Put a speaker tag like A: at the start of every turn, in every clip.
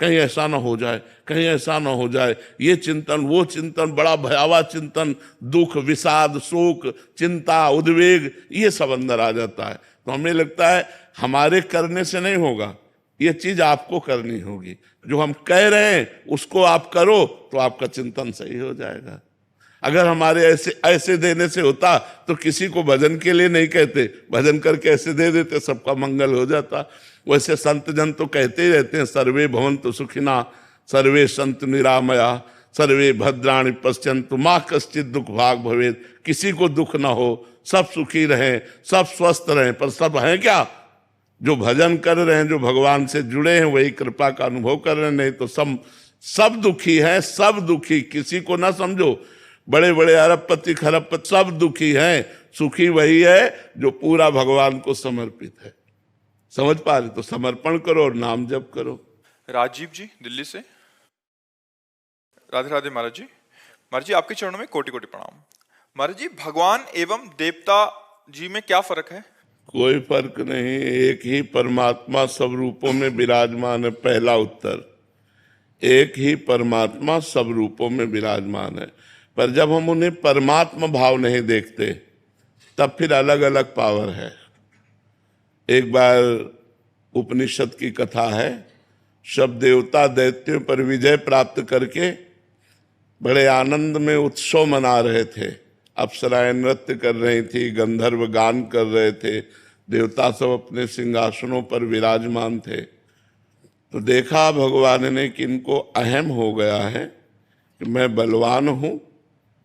A: कहीं ऐसा ना हो जाए, कहीं ऐसा ना हो जाए, ये चिंतन वो चिंतन, बड़ा भयावह चिंतन, दुख, विषाद, शोक, चिंता, उद्वेग, ये सब अंदर आ जाता है। तो हमें लगता है हमारे करने से नहीं होगा, ये चीज आपको करनी होगी। जो हम कह रहे हैं उसको आप करो तो आपका चिंतन सही हो जाएगा। अगर हमारे ऐसे देने से होता तो किसी को भजन के लिए नहीं कहते, भजन करके ऐसे दे देते, सबका मंगल हो जाता। वैसे संत जन तो कहते ही रहते हैं, सर्वे भवन्तु सुखिना, सर्वे सन्तु निरामया, सर्वे भद्राणि पश्यन्तु, माँ कश्चित् दुख भाग भवेत्। किसी को दुख ना हो, सब सुखी रहें, सब स्वस्थ रहें। पर सब हैं क्या? जो भजन कर रहे हैं, जो भगवान से जुड़े हैं, वही कृपा का अनुभव कर रहे हैं। नहीं तो सब दुखी हैं, सब दुखी। किसी को ना समझो, बड़े बड़े अरबपति खरबपति सब दुखी हैं, सुखी वही है जो पूरा भगवान को समर्पित है। समझ पा रहे? तो समर्पण करो और नाम जप करो।
B: राजीव जी दिल्ली से। राधे राधे महाराज जी। महाराज जी आपके चरणों में कोटि कोटि प्रणाम। महाराज जी भगवान एवं देवता जी में क्या फर्क है?
A: कोई फर्क नहीं, एक ही परमात्मा सब रूपों में विराजमान है। पहला उत्तर, एक ही परमात्मा सब रूपों में विराजमान है। पर जब हम उन्हें परमात्मा भाव नहीं देखते तब फिर अलग अलग पावर है। एक बार उपनिषद की कथा है, सब देवता दैत्यों पर विजय प्राप्त करके बड़े आनंद में उत्सव मना रहे थे। अप्सराएं नृत्य कर रही थी, गंधर्व गान कर रहे थे, देवता सब अपने सिंहासनों पर विराजमान थे। तो देखा भगवान ने कि इनको अहम हो गया है कि मैं बलवान हूं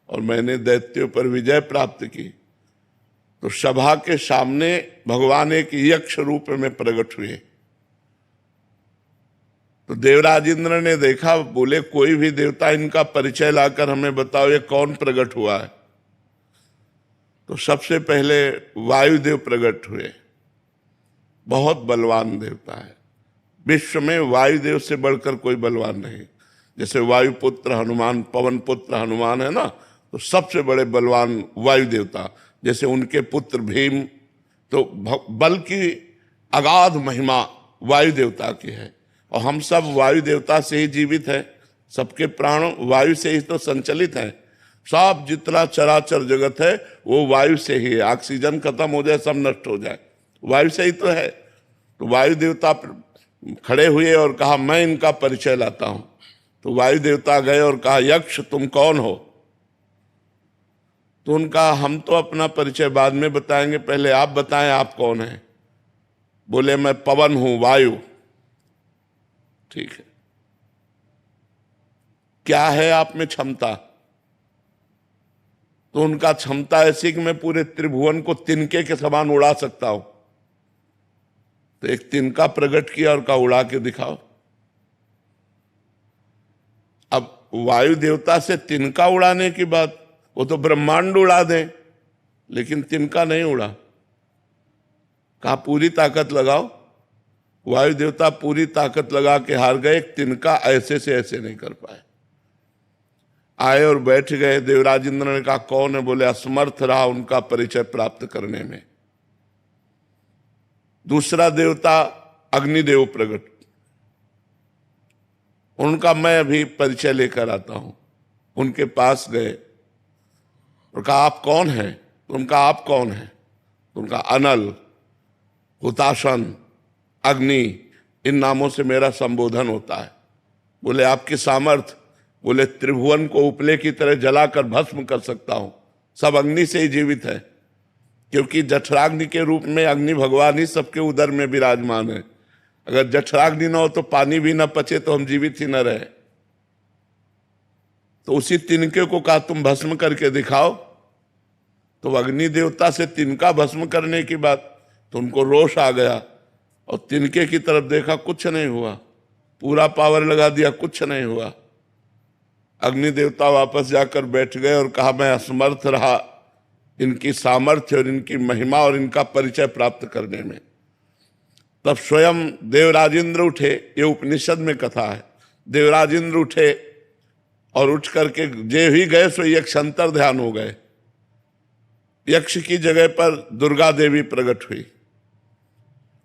A: और मैंने दैत्यों पर विजय प्राप्त की। तो सभा के सामने भगवान एक यक्ष रूप में प्रकट हुए। तो देवराज इंद्र ने देखा, बोले कोई भी देवता इनका परिचय लाकर हमें बताओ, ये कौन प्रकट हुआ है। तो सबसे पहले वायुदेव प्रकट हुए। बहुत बलवान देवता है, विश्व में वायुदेव से बढ़कर कोई बलवान नहीं। जैसे वायुपुत्र हनुमान, पवन पुत्र हनुमान है ना, तो सबसे बड़े बलवान वायु देवता। जैसे उनके पुत्र भीम, तो बल की अगाध महिमा वायु देवता की है। और हम सब वायु देवता से ही जीवित है, सबके प्राण वायु से ही तो संचलित है। सब जितना चराचर जगत है वो वायु से ही है। ऑक्सीजन खत्म हो जाए, सब नष्ट हो जाए, वायु से ही तो है। तो वायु देवता खड़े हुए और कहा मैं इनका परिचय लाता हूं। तो वायु देवता गए और कहा यक्ष तुम कौन हो? तो उनका हम तो अपना परिचय बाद में बताएंगे, पहले आप बताएं आप कौन हैं। बोले मैं पवन हूं, वायु। ठीक है, क्या है आप में क्षमता? तो उनका क्षमता ऐसी कि मैं पूरे त्रिभुवन को तिनके के समान उड़ा सकता हूं। तो एक तिनका प्रकट किया और कहा उड़ा के दिखाओ। अब वायु देवता से तिनका उड़ाने की बात, वो तो ब्रह्मांड उड़ा दे, लेकिन तिनका नहीं उड़ा। कहा पूरी ताकत लगाओ। वायु देवता पूरी ताकत लगा के हार गए, तिनका ऐसे से ऐसे नहीं कर पाए। आए और बैठ गए। देवराज इंद्र ने कहा कौन है? बोले असमर्थ रहा उनका परिचय प्राप्त करने में। दूसरा देवता अग्निदेव प्रकट, उनका मैं अभी परिचय लेकर आता हूं। उनके पास गए और कहा आप कौन हैं? तो उनका आप कौन है? तो उनका अनल, हुताशन, अग्नि, इन नामों से मेरा संबोधन होता है। बोले आपकी सामर्थ? बोले त्रिभुवन को उपले की तरह जलाकर भस्म कर सकता हूं। सब अग्नि से ही जीवित है, क्योंकि जठराग्नि के रूप में अग्नि भगवान ही सबके उदर में विराजमान है। अगर जठराग्नि न हो तो पानी भी न पचे तो हम जीवित ही न रहे। तो उसी तिनके को कहा तुम भस्म करके दिखाओ। तो अग्नि देवता से तिनका भस्म करने की बात, तो उनको रोष आ गया और तिनके की तरफ देखा, कुछ नहीं हुआ। पूरा पावर लगा दिया, कुछ नहीं हुआ। अग्नि देवता वापस जाकर बैठ गए और कहा मैं असमर्थ रहा इनकी सामर्थ्य और इनकी महिमा और इनका परिचय प्राप्त करने में। तब स्वयं देवराजेंद्र उठे, ये उपनिषद में कथा है। देवराजेंद्र उठे और उठ करके जे ही गए सो यक्ष अंतर ध्यान हो गए। यक्ष की जगह पर दुर्गा देवी प्रकट हुई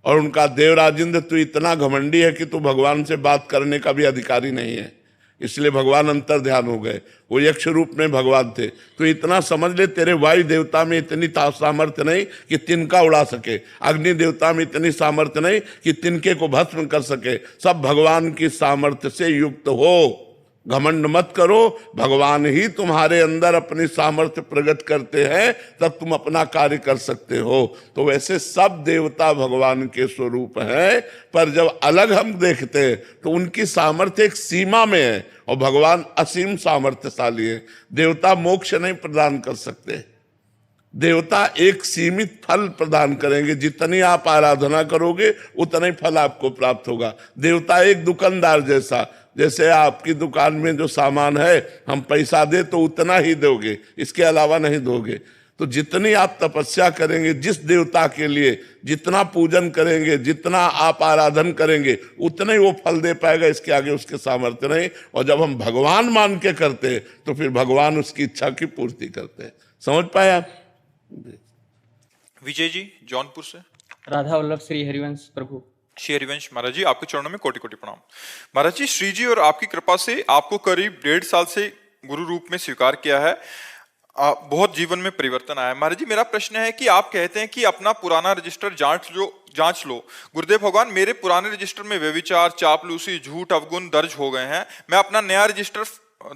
A: और उनका देवराजेंद्र तू इतना घमंडी है कि तू भगवान से बात करने का भी अधिकारी नहीं है, इसलिए भगवान अंतर ध्यान हो गए। वो यक्ष रूप में भगवान थे। तो इतना समझ ले, तेरे वायु देवता में इतनी सामर्थ्य नहीं कि तिनका उड़ा सके, अग्नि देवता में इतनी सामर्थ्य नहीं कि तिनके को भस्म कर सके। सब भगवान की सामर्थ्य से युक्त हो। घमंड मत करो, भगवान ही तुम्हारे अंदर अपनी सामर्थ्य प्रकट करते हैं, तब तुम अपना कार्य कर सकते हो। तो वैसे सब देवता भगवान के स्वरूप हैं, पर जब अलग हम देखते हैं तो उनकी सामर्थ्य एक सीमा में है और भगवान असीम सामर्थ्यशाली है। देवता मोक्ष नहीं प्रदान कर सकते, देवता एक सीमित फल प्रदान करेंगे। जितनी आप आराधना करोगे उतना ही फल आपको प्राप्त होगा। देवता एक दुकानदार जैसा, जैसे आपकी दुकान में जो सामान है हम पैसा दे तो उतना ही दोगे, इसके अलावा नहीं दोगे। तो जितनी आप तपस्या करेंगे, जिस देवता के लिए जितना पूजन करेंगे, जितना आप आराधन करेंगे, उतना ही वो फल दे पाएगा, इसके आगे उसके सामर्थ्य नहीं। और जब हम भगवान मान के करते हैं तो फिर भगवान उसकी इच्छा की पूर्ति करते हैं। समझ पाए आप?
B: विजय जी जौनपुर से।
C: राधा वल्लभ श्री हरिवंश प्रभु।
B: श्री हरिवंश महाराज जी, आपके चरणों में कोटि कोटि प्रणाम। महाराज जी, श्री जी और आपकी कृपा से आपको करीब 1.5 साल से गुरु रूप में स्वीकार किया है। बहुत जीवन में परिवर्तन आया है। महाराज जी, मेरा प्रश्न है कि आप कहते हैं कि अपना पुराना रजिस्टर जांच लो। गुरुदेव भगवान, मेरे पुराने रजिस्टर में व्यभिचार, चापलूसी, झूठ, अवगुण दर्ज हो गए हैं। मैं अपना नया रजिस्टर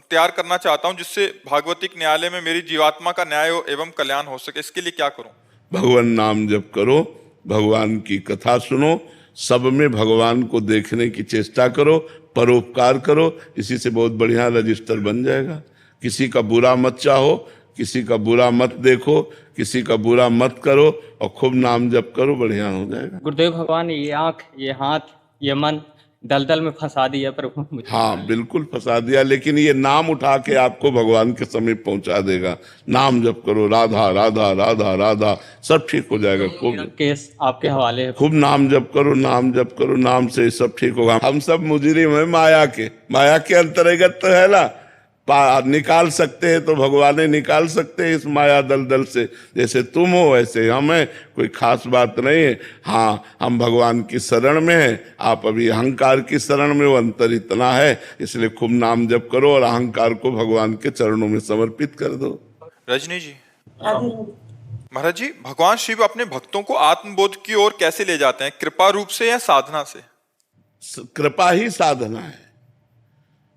B: तैयार करना चाहता हूं, जिससे भागवतिक न्यायालय में मेरी जीवात्मा का न्याय एवं कल्याण हो सके। इसके लिए क्या करूं?
A: भगवान नाम जप करो, भगवान की कथा सुनो, सब में भगवान को देखने की चेष्टा करो, परोपकार करो, इसी से बहुत बढ़िया रजिस्टर बन जाएगा। किसी का बुरा मत चाहो, किसी का बुरा मत देखो, किसी का बुरा मत करो और खूब नाम जप करो, बढ़िया हो जाएगा।
C: गुरुदेव भगवान, ये आंख, ये हाथ, ये मन दलदल में फंसा दिया प्रभु मुझे।
A: हाँ, बिल्कुल फंसा दिया, लेकिन ये नाम उठा के आपको भगवान के समीप पहुंचा देगा। नाम जप करो, राधा राधा राधा राधा, सब ठीक हो जाएगा। खूब
C: केस आपके हवाले है।
A: खूब नाम जप करो, नाम जप करो, नाम से सब ठीक होगा। हम सब मुजरिम हैं माया के अंतर्गत तो है ना, निकाल सकते हैं तो भगवान निकाल सकते हैं इस माया दलदल से। जैसे तुम हो वैसे हम हैं, कोई खास बात नहीं है। हाँ, हम भगवान की शरण में हैं, आप अभी अहंकार की शरण में, वो अंतर इतना है। इसलिए खूब नाम जप करो और अहंकार को भगवान के चरणों में समर्पित कर दो।
B: रजनी जी। महाराज जी, भगवान शिव अपने भक्तों को आत्मबोध की ओर कैसे ले जाते हैं? कृपा रूप से या साधना से?
A: कृपा ही साधना है।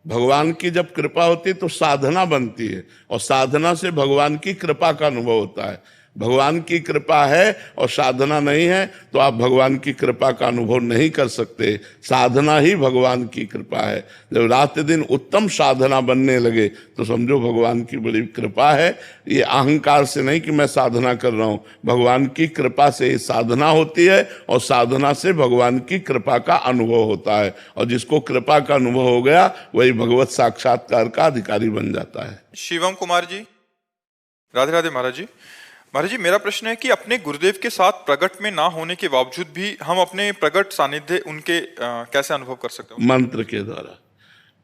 A: भगवान की जब कृपा होती तो साधना बनती है, और साधना से भगवान की कृपा का अनुभव होता है। भगवान की कृपा है और साधना नहीं है तो आप भगवान की कृपा का अनुभव नहीं कर सकते। साधना ही भगवान की कृपा है। जब रात दिन उत्तम साधना बनने लगे तो समझो भगवान की बड़ी कृपा है। ये अहंकार से नहीं कि मैं साधना कर रहा हूं, भगवान की कृपा से ही साधना होती है और साधना से भगवान की कृपा का अनुभव होता है। और जिसको कृपा का अनुभव हो गया वही भगवत साक्षात्कार का अधिकारी बन जाता है।
B: शिवम कुमार जी। राधे राधे महाराज जी। महाराज जी, मेरा प्रश्न है कि अपने गुरुदेव के साथ प्रकट में ना होने के बावजूद भी हम अपने प्रकट सानिध्य उनके कैसे अनुभव कर सकते हैं?
A: मंत्र के द्वारा।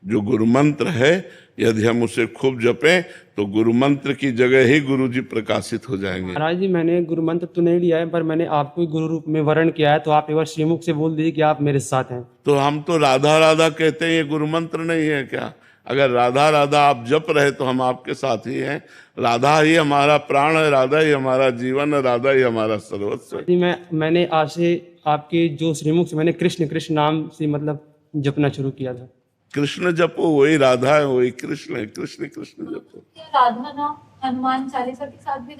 A: जो गुरु मंत्र है यदि हम उसे खूब जपें तो गुरु मंत्र की जगह ही गुरु जी प्रकाशित हो जाएंगे।
D: महाराज जी, मैंने गुरु मंत्र तो नहीं लिया है, पर मैंने आपको गुरु रूप में वर्ण किया है, तो आप एक बार श्रीमुख से बोल दीजिए कि आप मेरे साथ हैं।
A: तो हम तो राधा राधा कहते हैं, ये गुरु मंत्र नहीं है क्या? अगर राधा राधा आप जप रहे तो हम आपके साथ ही हैं। राधा ही हमारा प्राण है, राधा ही हमारा जीवन है, राधा ही हमारा सर्वस्व है।
D: जी, मैंने आज से आपके जो श्रीमुख से मैंने कृष्ण कृष्ण नाम से मतलब जपना शुरू किया था।
A: कृष्ण जपो, वही राधा है, वही कृष्ण है। कृष्ण कृष्ण जपो।
E: राधा नाम हनुमान चालीसा के साथ भी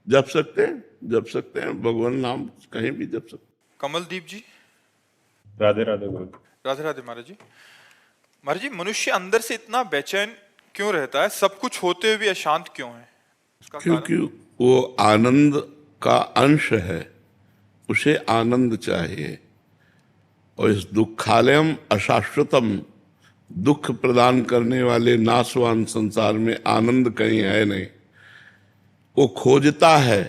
A: जप सकते हैं, जप सकते हैं। भगवान नाम कहीं भी जप सकते हैं।
B: कमलदीप जी।
F: राधे राधे गुरु।
B: राधे राधे महाराज जी। महाराज जी, मनुष्य अंदर से इतना बेचैन क्यों रहता है? सब कुछ होते हुए भी अशांत क्यों है? उसका
A: क्योंकि वो आनंद का अंश है, उसे आनंद चाहिए। और इस दुखालयम अशाश्वतम, दुख प्रदान करने वाले नाशवान संसार में आनंद कहीं है नहीं। वो खोजता है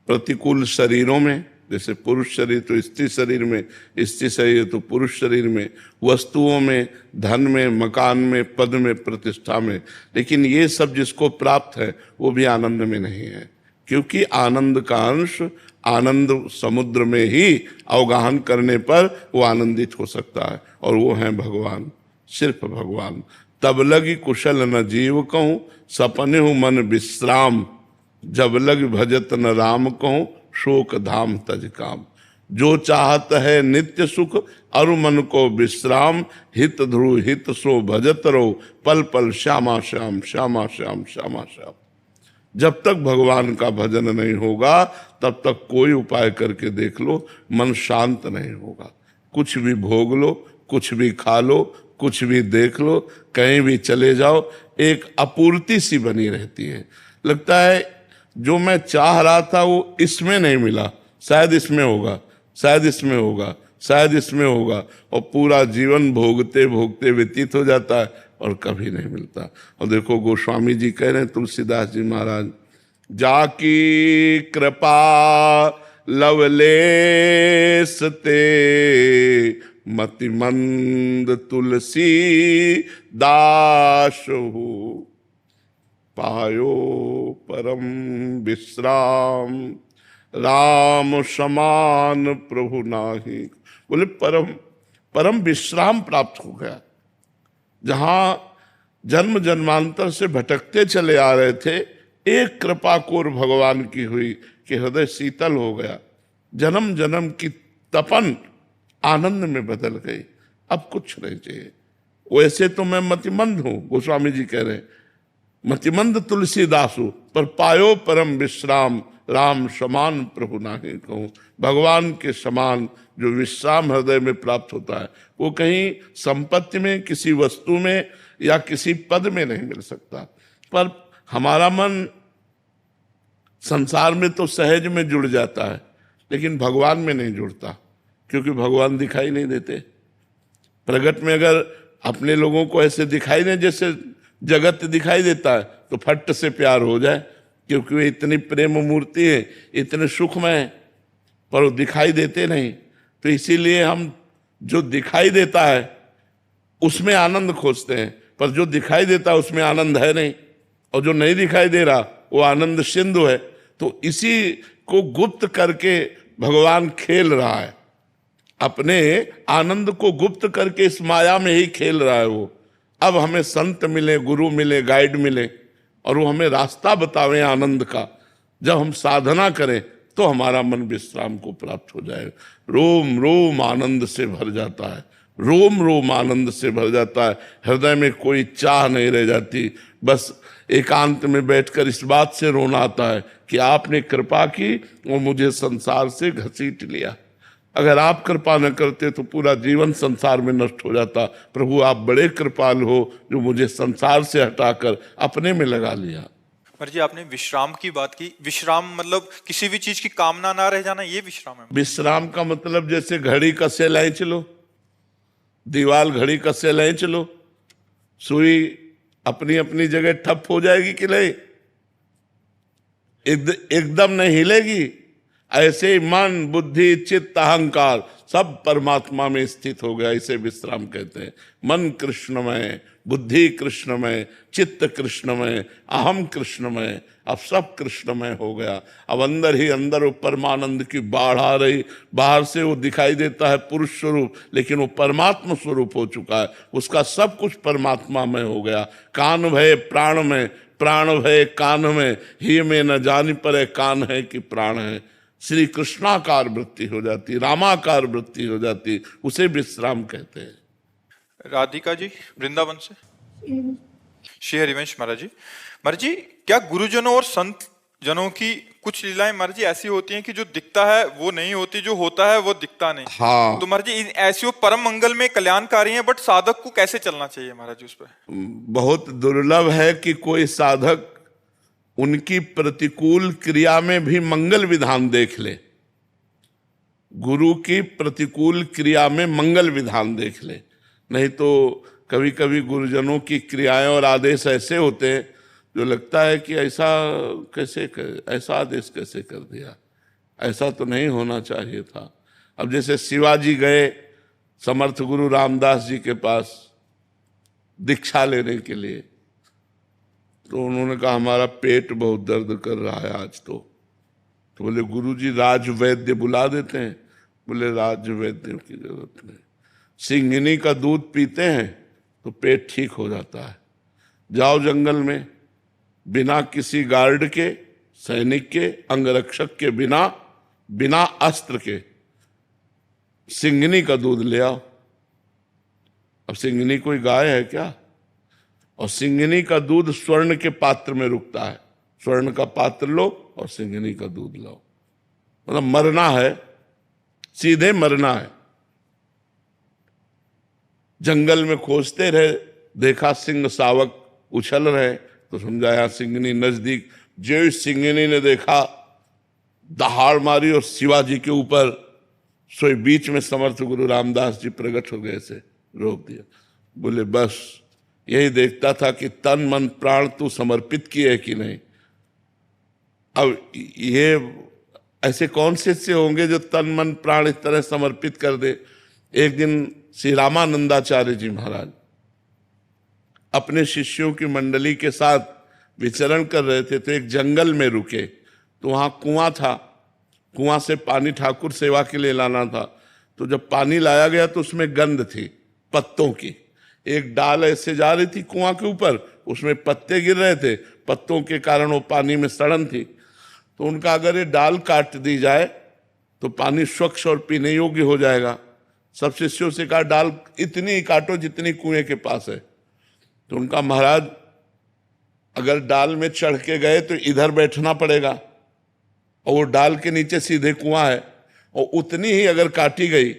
A: प्रतिकूल शरीरों में, जैसे पुरुष शरीर तो स्त्री शरीर में, स्त्री शरीर तो पुरुष शरीर में, वस्तुओं में, धन में, मकान में, पद में, प्रतिष्ठा में। लेकिन ये सब जिसको प्राप्त है वो भी आनंद में नहीं है। क्योंकि आनंद का अंश आनंद समुद्र में ही अवगाहन करने पर वो आनंदित हो सकता है, और वो है भगवान, सिर्फ भगवान। तब लगी कुशल न जीव कहूँ, सपने हूँ मन विश्राम, जब लग भजत न राम कहूँ, शोक धाम तज काम। जो चाहत है नित्य सुख, अरु मन को विश्राम, हित ध्रुव हित सो भजत रहो, पल पल श्यामा श्याम श्यामा श्याम श्यामा श्याम। जब तक भगवान का भजन नहीं होगा तब तक कोई उपाय करके देख लो, मन शांत नहीं होगा। कुछ भी भोग लो, कुछ भी खा लो, कुछ भी देख लो, कहीं भी चले जाओ, एक अपूर्ति सी बनी रहती है। लगता है जो मैं चाह रहा था वो इसमें नहीं मिला, शायद इसमें होगा, शायद इसमें होगा, शायद इसमें होगा, और पूरा जीवन भोगते भोगते व्यतीत हो जाता है और कभी नहीं मिलता। और देखो गोस्वामी जी कह रहे हैं, तुलसीदास जी महाराज, जाकी कृपा लवलेस ते, मति मंद तुलसी दास हो, पायो परम विश्राम, राम समान प्रभु नाही। बोले परम विश्राम प्राप्त हो गया। जहां जन्म जन्मांतर से भटकते चले आ रहे थे, एक कृपा कोर भगवान की हुई कि हृदय शीतल हो गया, जन्म जन्म की तपन आनंद में बदल गई। अब कुछ नहीं चाहिए। वैसे तो मैं मतिमंद हूं, गोस्वामी जी कह रहे हैं, मतिमंद तुलसीदासु, पर पायो परम विश्राम, राम समान प्रभु नाही कहूं। भगवान के समान जो विश्राम हृदय में प्राप्त होता है वो कहीं संपत्ति में, किसी वस्तु में या किसी पद में नहीं मिल सकता। पर हमारा मन संसार में तो सहज में जुड़ जाता है, लेकिन भगवान में नहीं जुड़ता, क्योंकि भगवान दिखाई नहीं देते। प्रगट में अगर अपने लोगों को ऐसे दिखाई दे जैसे जगत दिखाई देता है तो फट से प्यार हो जाए, क्योंकि वे इतनी प्रेम मूर्ति है, इतने सुखमय है, पर वो दिखाई देते नहीं। तो इसीलिए हम जो दिखाई देता है उसमें आनंद खोजते हैं, पर जो दिखाई देता है उसमें आनंद है नहीं, और जो नहीं दिखाई दे रहा वो आनंद सिंधु है। तो इसी को गुप्त करके भगवान खेल रहा है, अपने आनंद को गुप्त करके इस माया में ही खेल रहा है वो। अब हमें संत मिले, गुरु मिले, गाइड मिले, और वो हमें रास्ता बतावे आनंद का। जब हम साधना करें तो हमारा मन विश्राम को प्राप्त हो जाए। रोम रोम आनंद से भर जाता है, रोम रोम आनंद से भर जाता है। हृदय में कोई चाह नहीं रह जाती। बस एकांत में बैठकर इस बात से रोना आता है कि आपने कृपा की और मुझे संसार से घसीट लिया। अगर आप कृपा न करते तो पूरा जीवन संसार में नष्ट हो जाता। प्रभु आप बड़े कृपाल हो जो मुझे संसार से हटाकर अपने में लगा लिया।
B: जी आपने विश्राम की बात की। विश्राम मतलब किसी भी चीज की कामना ना रह जाना, ये विश्राम है।
A: विश्राम का मतलब जैसे घड़ी कसे लाए चलो, दीवाल घड़ी कसे लाए चलो, सुई अपनी अपनी जगह ठप हो जाएगी कि नहीं? एकदम नहीं हिलेगी। ऐसे मन, बुद्धि, चित्त, अहंकार सब परमात्मा में स्थित हो गया, इसे विश्राम कहते हैं। मन कृष्णमय, बुद्धि कृष्णमय, चित्त कृष्णमय, अहम कृष्णमय, अब सब कृष्णमय हो गया। अब अंदर ही अंदर वो परमानंद की बाढ़ आ रही। बाहर से वो दिखाई देता है पुरुष स्वरूप, लेकिन वो परमात्मा स्वरूप हो चुका है। उसका सब कुछ परमात्मा में हो गया। कान भय प्राण में, प्राण भय कान में, ही में न जानी पड़े कान है कि प्राण है। श्री कृष्णाकार वृत्ति हो जाती, रामाकार वृत्ति हो जाती, उसे विश्राम कहते हैं।
B: राधिका जी वृंदावन से। श्री हरिवंश महाराज जी, महाराज जी क्या गुरुजनों और संत जनों की कुछ लीलाएं महाराज जी ऐसी होती हैं कि जो दिखता है वो नहीं होती, जो होता है वो दिखता नहीं?
A: हाँ।
B: तो महाराज जी ऐसी वो परम मंगल में कल्याणकारी हैं, बट साधक को कैसे चलना चाहिए महाराज जी उस पर?
A: बहुत दुर्लभ है कि कोई साधक उनकी प्रतिकूल क्रिया में भी मंगल विधान देख ले। गुरु की प्रतिकूल क्रिया में मंगल विधान देख ले। नहीं तो कभी कभी गुरुजनों की क्रियाएं और आदेश ऐसे होते हैं जो लगता है कि ऐसा कैसे ऐसा आदेश कैसे कर दिया, ऐसा तो नहीं होना चाहिए था। अब जैसे शिवाजी गए समर्थ गुरु रामदास जी के पास दीक्षा लेने के लिए, तो उन्होंने कहा हमारा पेट बहुत दर्द कर रहा है आज, तो तो बोले गुरुजी राज वैद्य बुला देते हैं। बोले राज वैद्य की जरूरत नहीं, सिंघनी का दूध पीते हैं तो पेट ठीक हो जाता है। जाओ जंगल में, बिना किसी गार्ड के, सैनिक के, अंगरक्षक के, बिना अस्त्र के सिंघनी का दूध ले आओ। अब सिंघनी कोई गाय है क्या? और सिंघनी का दूध स्वर्ण के पात्र में रुकता है। स्वर्ण का पात्र लो और सिंघनी का दूध लाओ। मतलब मरना है, सीधे मरना है। जंगल में खोजते रहे, देखा सिंह शावक उछल रहे तो समझाया सिंघनी नजदीक। जो सिंघनी ने देखा, दहाड़ मारी और शिवाजी के ऊपर, सोई बीच में समर्थ गुरु रामदास जी प्रकट हो गए, से रोक दिया। बोले बस यही देखता था कि तन मन प्राण तू समर्पित किए कि नहीं। अब ये ऐसे कौन से होंगे जो तन मन प्राण इस तरह समर्पित कर दे। एक दिन श्री रामानंदाचार्य जी महाराज अपने शिष्यों की मंडली के साथ विचरण कर रहे थे, तो एक जंगल में रुके, तो वहां कुआं था। कुआं से पानी ठाकुर सेवा के लिए लाना था। तो जब पानी लाया गया तो उसमें गंध थी पत्तों की। एक डाल ऐसे जा रही थी कुआं के ऊपर, उसमें पत्ते गिर रहे थे, पत्तों के कारण वो पानी में सड़न थी। तो उनका अगर ये डाल काट दी जाए तो पानी स्वच्छ और पीने योग्य हो जाएगा। सब शिष्यों से कहा डाल इतनी ही काटो जितनी कुएं के पास है। तो उनका महाराज अगर डाल में चढ़ के गए तो इधर बैठना पड़ेगा, और वो डाल के नीचे सीधे कुआं है, और उतनी ही अगर काटी गई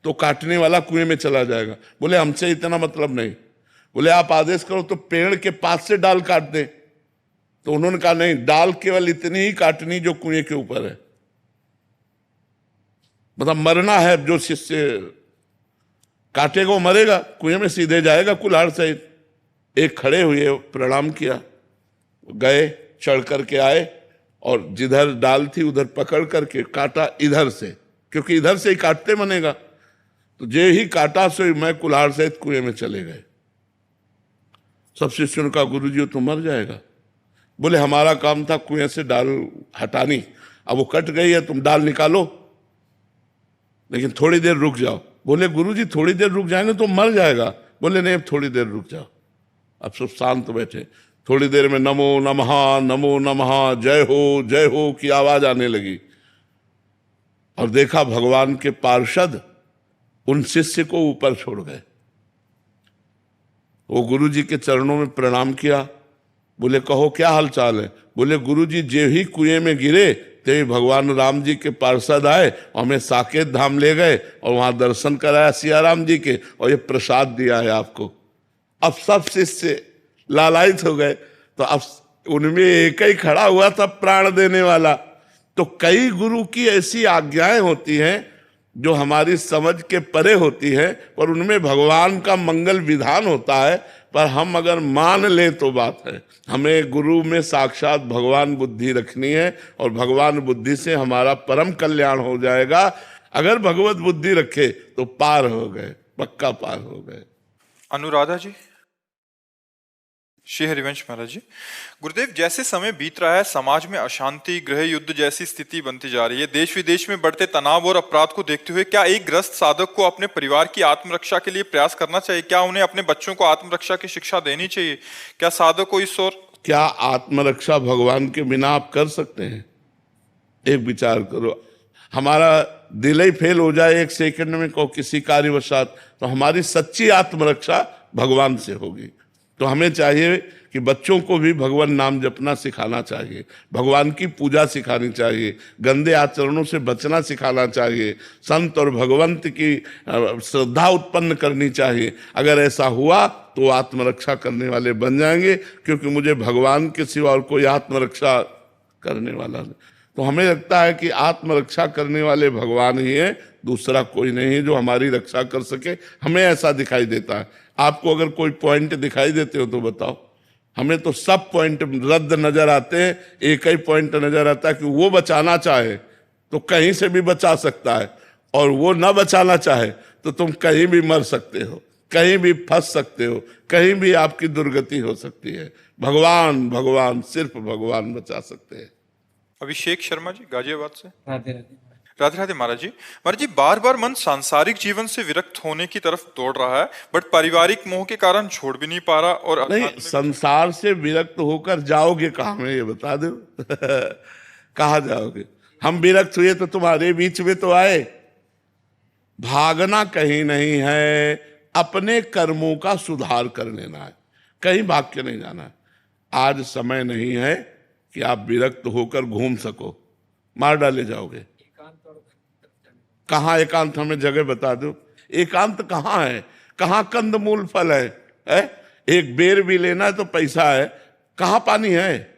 A: तो काटने वाला कुएं में चला जाएगा। बोले हमसे इतना मतलब नहीं। बोले आप आदेश करो तो पेड़ के पास से डाल काट दें। तो उन्होंने कहा नहीं, डाल केवल इतनी ही काटनी जो कुएं के ऊपर है। मतलब मरना है, जो शिष्य काटेगा वो मरेगा, कुएं में सीधे जाएगा कुल्हाड़ सहित। एक खड़े हुए, प्रणाम किया, गए, चढ़ करके आए, और जिधर डाल थी उधर पकड़ करके काटा इधर से, क्योंकि इधर से ही काटते बनेगा। तो जे ही काटा सो मैं कुल्हाड़ सहित कुएं में चले गए। सब शिष्यों ने कहा गुरुजी तो मर जाएगा। बोले हमारा काम था कुएं से डाल हटानी, अब वो कट गई है, तुम डाल निकालो, लेकिन थोड़ी देर रुक जाओ। बोले गुरुजी थोड़ी देर रुक जाएंगे तो मर जाएगा। बोले नहीं, अब थोड़ी देर रुक जाओ। अब सब शांत बैठे। थोड़ी देर में नमो नमः जय हो की आवाज आने लगी, और देखा भगवान के पार्षद उन शिष्य को ऊपर छोड़ गए। वो गुरुजी के चरणों में प्रणाम किया। बोले कहो क्या हालचाल है? बोले गुरुजी जे ही कुएं में गिरे ते भगवान राम जी के पार्षद आए और हमें साकेत धाम ले गए, और वहां दर्शन कराया सिया राम जी के, और ये प्रसाद दिया है आपको। अब सब शिष्य लालायित हो गए। तो अब उनमें एक ही खड़ा हुआ था प्राण देने वाला। तो कई गुरु की ऐसी आज्ञाएं होती हैं जो हमारी समझ के परे होती है, पर उनमें भगवान का मंगल विधान होता है। पर हम अगर मान लें तो बात है। हमें गुरु में साक्षात भगवान बुद्धि रखनी है, और भगवान बुद्धि से हमारा परम कल्याण हो जाएगा। अगर भगवत बुद्धि रखे तो पार हो गए, पक्का पार हो गए।
B: अनुराधा जी, श्री हरिवंश महाराज जी, गुरुदेव जैसे समय बीत रहा है, समाज में अशांति, गृह युद्ध जैसी स्थिति बनती जा रही है। देश विदेश में बढ़ते तनाव और अपराध को देखते हुए क्या एक ग्रस्त साधक को अपने परिवार की आत्मरक्षा के लिए प्रयास करना चाहिए? क्या उन्हें अपने बच्चों को आत्मरक्षा की शिक्षा देनी चाहिए? क्या साधक को इस ओर?
A: क्या आत्मरक्षा भगवान के बिना आप कर सकते हैं? एक विचार करो, हमारा दिल ही फेल हो जाए एक सेकंड में को किसी कार्यवशात, तो हमारी सच्ची आत्मरक्षा भगवान से होगी। तो हमें चाहिए कि बच्चों को भी भगवान नाम जपना सिखाना चाहिए, भगवान की पूजा सिखानी चाहिए, गंदे आचरणों से बचना सिखाना चाहिए, संत और भगवंत की श्रद्धा उत्पन्न करनी चाहिए। अगर ऐसा हुआ तो आत्मरक्षा करने वाले बन जाएंगे, क्योंकि मुझे भगवान के सिवा और कोई आत्मरक्षा करने वाला नहीं। तो हमें लगता है कि आत्मरक्षा करने वाले भगवान ही है, दूसरा कोई नहीं है जो हमारी रक्षा कर सके। हमें ऐसा दिखाई देता है। आपको अगर कोई पॉइंट दिखाई देते हो तो बताओ। हमें तो सब पॉइंट रद्द नजर आते हैं। एक ही पॉइंट नजर आता है कि वो बचाना चाहे तो कहीं से भी बचा सकता है, और वो ना बचाना चाहे तो तुम कहीं भी मर सकते हो, कहीं भी फंस सकते हो, कहीं भी आपकी दुर्गति हो सकती है। भगवान भगवान सिर्फ भगवान बचा सकते हैं।
B: अभिषेक शर्मा जी गाजियाबाद से।
D: राधे राधे।
B: राधे राधे महाराज जी। महाराज जी, बार बार मन सांसारिक जीवन से विरक्त होने की तरफ दौड़ रहा है, बट पारिवारिक मोह के कारण छोड़ भी नहीं पा रहा। और
A: नहीं, संसार से विरक्त होकर जाओगे कहाँ में, ये बता दो। कहाँ जाओगे? हम विरक्त हुए तो तुम्हारे बीच में तो आए। भागना कहीं नहीं है, अपने कर्मों का सुधार कर लेना है, कहीं भाग के नहीं जाना है। आज समय नहीं है कि आप विरक्त होकर घूम सको, मार डाले जाओगे। कहाँ एकांत, हमें जगह बता दो। एकांत कहाँ है? कहाँ कंदमूल फल है? एक बेर भी लेना है तो पैसा है, कहाँ पानी है?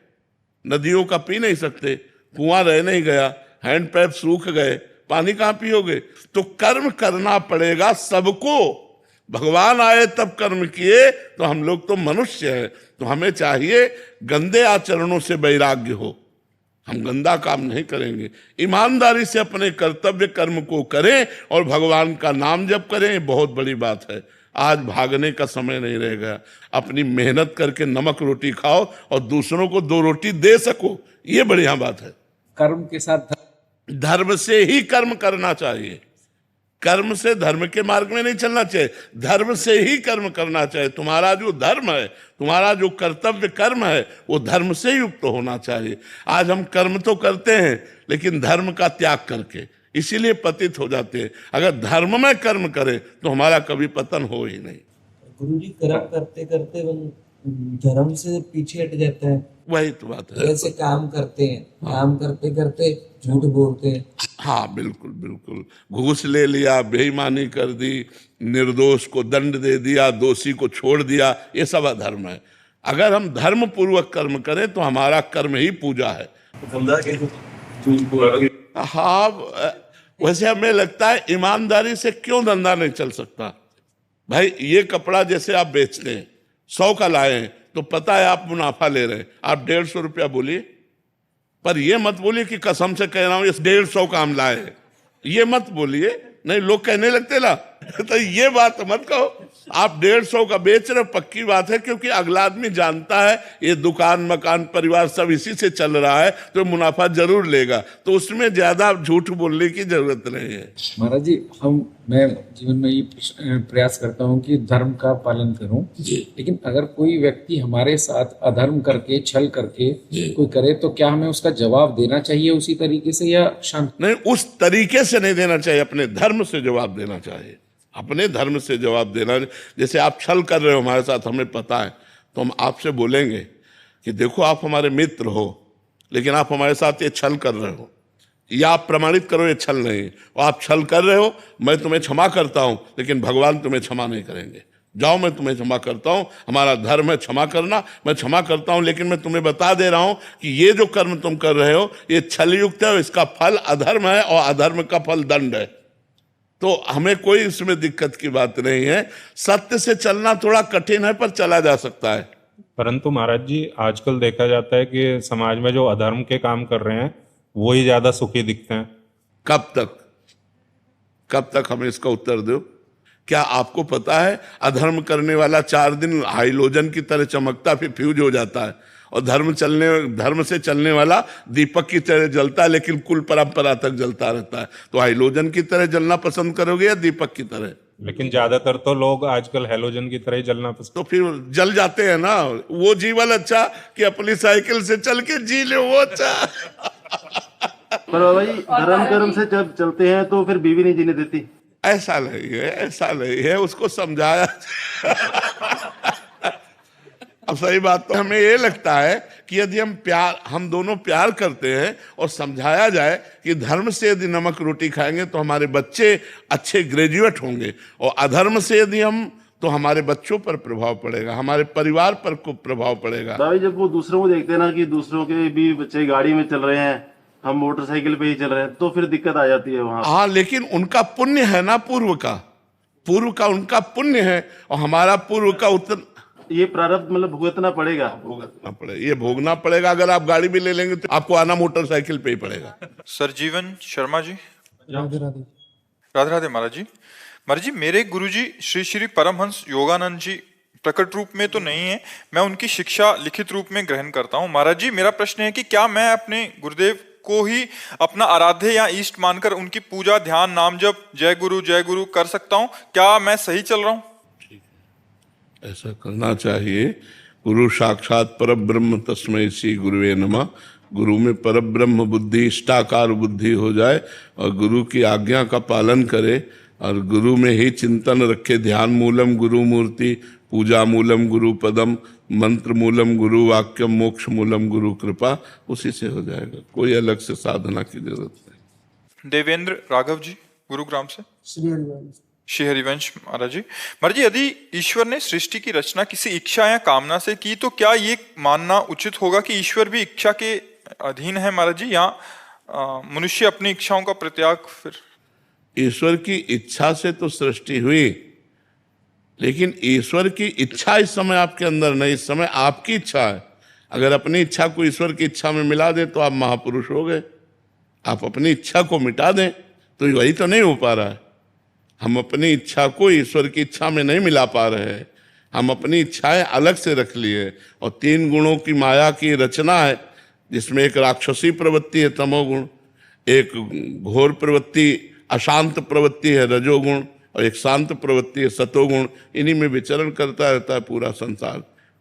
A: नदियों का पी नहीं सकते, कुआं रह नहीं गया, हैंड पैप सूख गए, पानी कहाँ पियोगे? तो कर्म करना पड़ेगा सबको। भगवान आए तब कर्म किए, तो हम लोग तो मनुष्य हैं, तो हमें चाहिए गंदे आचरणों से वैराग्य हो। हम गंदा काम नहीं करेंगे, ईमानदारी से अपने कर्तव्य कर्म को करें और भगवान का नाम जप करें। ये बहुत बड़ी बात है। आज भागने का समय नहीं रहेगा। अपनी मेहनत करके नमक रोटी खाओ और दूसरों को 2 रोटी दे सको, ये बढ़िया बात है।
D: कर्म के साथ
A: धर्म से ही कर्म करना चाहिए, कर्म से धर्म के मार्ग में नहीं चलना चाहिए, धर्म से ही कर्म करना चाहिए। तुम्हारा जो धर्म है, तुम्हारा जो कर्तव्य कर्म है, वो धर्म से युक्त होना चाहिए। आज हम कर्म तो करते हैं लेकिन धर्म का त्याग करके, इसीलिए पतित हो जाते हैं। अगर धर्म में कर्म करें तो हमारा कभी पतन हो ही नहीं।
G: गुरुजी, कर्म करते करते हम धर्म से पीछे हट जाते हैं।
A: वही तो बात है।
G: जैसे काम करते हैं, काम करते करते झूठ बोलते हैं।
A: हाँ, बिल्कुल बिल्कुल। घूस ले लिया, बेईमानी कर दी, निर्दोष को दंड दे दिया, दोषी को छोड़ दिया, ये सब अधर्म है। अगर हम धर्म पूर्वक कर्म करें तो हमारा कर्म ही पूजा है। हाँ, वैसे हमें लगता है ईमानदारी से क्यों धंधा नहीं चल सकता? भाई, ये कपड़ा जैसे आप बेचते हैं, 100 का लाए हैं तो पता है आप मुनाफा ले रहे हैं, आप 150 रुपया बोलिए, पर ये मत बोलिए कि कसम से कह रहा हूं इस 150 का हम लाए हैं, ये मत बोलिए। नहीं, लोग कहने लगते ना तो ये बात मत कहो। आप 150 का बेच रहे हो, पक्की बात है, क्योंकि अगला आदमी जानता है ये दुकान मकान परिवार सब इसी से चल रहा है, तो मुनाफा जरूर लेगा, तो उसमें ज्यादा झूठ बोलने की जरूरत नहीं है।
H: महाराज जी, मैं जीवन में ये प्रयास करता हूँ कि धर्म का पालन करूं, लेकिन अगर कोई व्यक्ति हमारे साथ अधर्म करके, छल करके कोई करे, तो क्या हमें उसका जवाब देना चाहिए उसी तरीके से या शांत?
A: नहीं, उस तरीके से नहीं देना चाहिए, अपने धर्म से जवाब देना चाहिए, अपने धर्म से जवाब देना। जैसे आप छल कर रहे हो हमारे साथ, हमें पता है, तो हम आपसे बोलेंगे कि देखो आप हमारे मित्र हो, लेकिन आप हमारे साथ ये छल कर रहे हो, या आप प्रमाणित करो ये छल नहीं, और आप छल कर रहे हो, मैं तुम्हें क्षमा करता हूं, लेकिन भगवान तुम्हें क्षमा नहीं करेंगे। जाओ, मैं तुम्हें क्षमा करता हूं, हमारा धर्म है क्षमा करना, मैं क्षमा करता हूं, लेकिन मैं तुम्हें बता दे रहा हूं कि ये जो कर्म तुम कर रहे हो ये छल युक्त है, इसका फल अधर्म है और अधर्म का फल दंड है। तो हमें कोई इसमें दिक्कत की बात नहीं है। सत्य से चलना थोड़ा कठिन है, पर चला जा सकता है।
F: परंतु महाराज जी, आजकल देखा जाता है कि समाज में जो अधर्म के काम कर रहे हैं वो ही ज्यादा सुखी दिखते हैं।
A: कब तक हमें इसका उत्तर दो? क्या आपको पता है अधर्म करने वाला 4 दिन हाइलोजन की तरह चमकता फिर फ्यूज हो जाता है, और धर्म से चलने वाला दीपक की तरह जलता है, लेकिन कुल परंपरा तक जलता रहता है। तो हाइलोजन की तरह जलना पसंद करोगे या दीपक की तरह?
F: लेकिन ज्यादातर तो लोग आजकल हेलोजन की तरह ही जलना पसंद।
A: तो फिर जल जाते हैं ना। वो जीवन अच्छा कि अपनी साइकिल से चल के जी ले, वो अच्छा।
I: पर बाबा जी, धर्म कर्म से जब चलते हैं तो फिर बीवी नहीं जीने देती।
A: ऐसा नहीं है, ऐसा नहीं है, उसको समझाया। अब सही बात तो हमें ये लगता है कि यदि हम दोनों प्यार करते हैं और समझाया जाए कि धर्म से यदि नमक रोटी खाएंगे तो हमारे बच्चे अच्छे ग्रेजुएट होंगे, और अधर्म से यदि हम, तो हमारे बच्चों पर प्रभाव पड़ेगा, हमारे परिवार पर को प्रभाव पड़ेगा।
I: भाई, जब वो दूसरों को देखते हैं ना कि दूसरों के भी बच्चे गाड़ी में चल रहे हैं, हम मोटरसाइकिल पे ही चल रहे हैं, तो फिर दिक्कत आ जाती है वहां।
A: हाँ, लेकिन उनका पुण्य है ना, पूर्व का उनका पुण्य है, और हमारा पूर्व का उत्तर।
I: ये प्रारब्ध मतलब भुगतना पड़ेगा।
A: ये भोगना पड़ेगा। अगर आप गाड़ी भी ले लेंगे तो आपको आना मोटरसाइकिल पे ही पड़ेगा।
B: सरजीवन शर्मा जी।
D: राधे राधे।
B: राधे राधे महाराज जी। महाराज जी, मेरे गुरुजी श्री श्री परमहंस योगानंद जी प्रकट रूप में तो नहीं है, मैं उनकी शिक्षा लिखित रूप में ग्रहण करता हूँ। महाराज जी, मेरा प्रश्न है कि क्या मैं अपने गुरुदेव को ही अपना आराध्य या इष्ट मानकर उनकी पूजा, ध्यान, नाम जप, जय गुरु कर सकता हूँ? क्या मैं सही चल रहा हूँ?
A: ऐसा करना चाहिए। गुरु साक्षात परब्रह्म तस्मै श्री गुरुवे नमः। गुरु में परब्रह्म बुद्धि, इष्टाकार बुद्धि हो जाए और गुरु की आज्ञा का पालन करे और गुरु में ही चिंतन रखे। ध्यान मूलम गुरु मूर्ति, पूजा मूलम गुरु पदम, मंत्र मूलम गुरु वाक्यम, मोक्ष मूलम गुरु कृपा, उसी से हो जाएगा। कोई अलग से साधना की जरूरत नहीं।
B: देवेंद्र राघव जी गुरुग्राम से। श्री हरिवंश महाराज जी, महाराज जी, यदि ईश्वर ने सृष्टि की रचना किसी इच्छा या कामना से की तो क्या ये मानना उचित होगा कि ईश्वर भी इच्छा के अधीन है महाराज जी, या मनुष्य अपनी इच्छाओं का प्रत्याग? फिर
A: ईश्वर की इच्छा से तो सृष्टि हुई, लेकिन ईश्वर की इच्छा इस समय आपके अंदर नहीं, इस समय आपकी इच्छा है। अगर अपनी इच्छा को ईश्वर की इच्छा में मिला दें तो आप महापुरुष हो गए। आप अपनी इच्छा को मिटा दें तो वही तो नहीं हो पा रहा है। हम अपनी इच्छा को ईश्वर की इच्छा में नहीं मिला पा रहे हैं। हम अपनी इच्छाएं अलग से रख लिए और 3 गुणों की माया की रचना है, जिसमें एक राक्षसी प्रवृत्ति है तमोगुण, एक घोर प्रवृत्ति अशांत प्रवृत्ति है रजोगुण, और एक शांत प्रवृत्ति है सतोगुण। इन्हीं में विचरण करता रहता है पूरा संसार।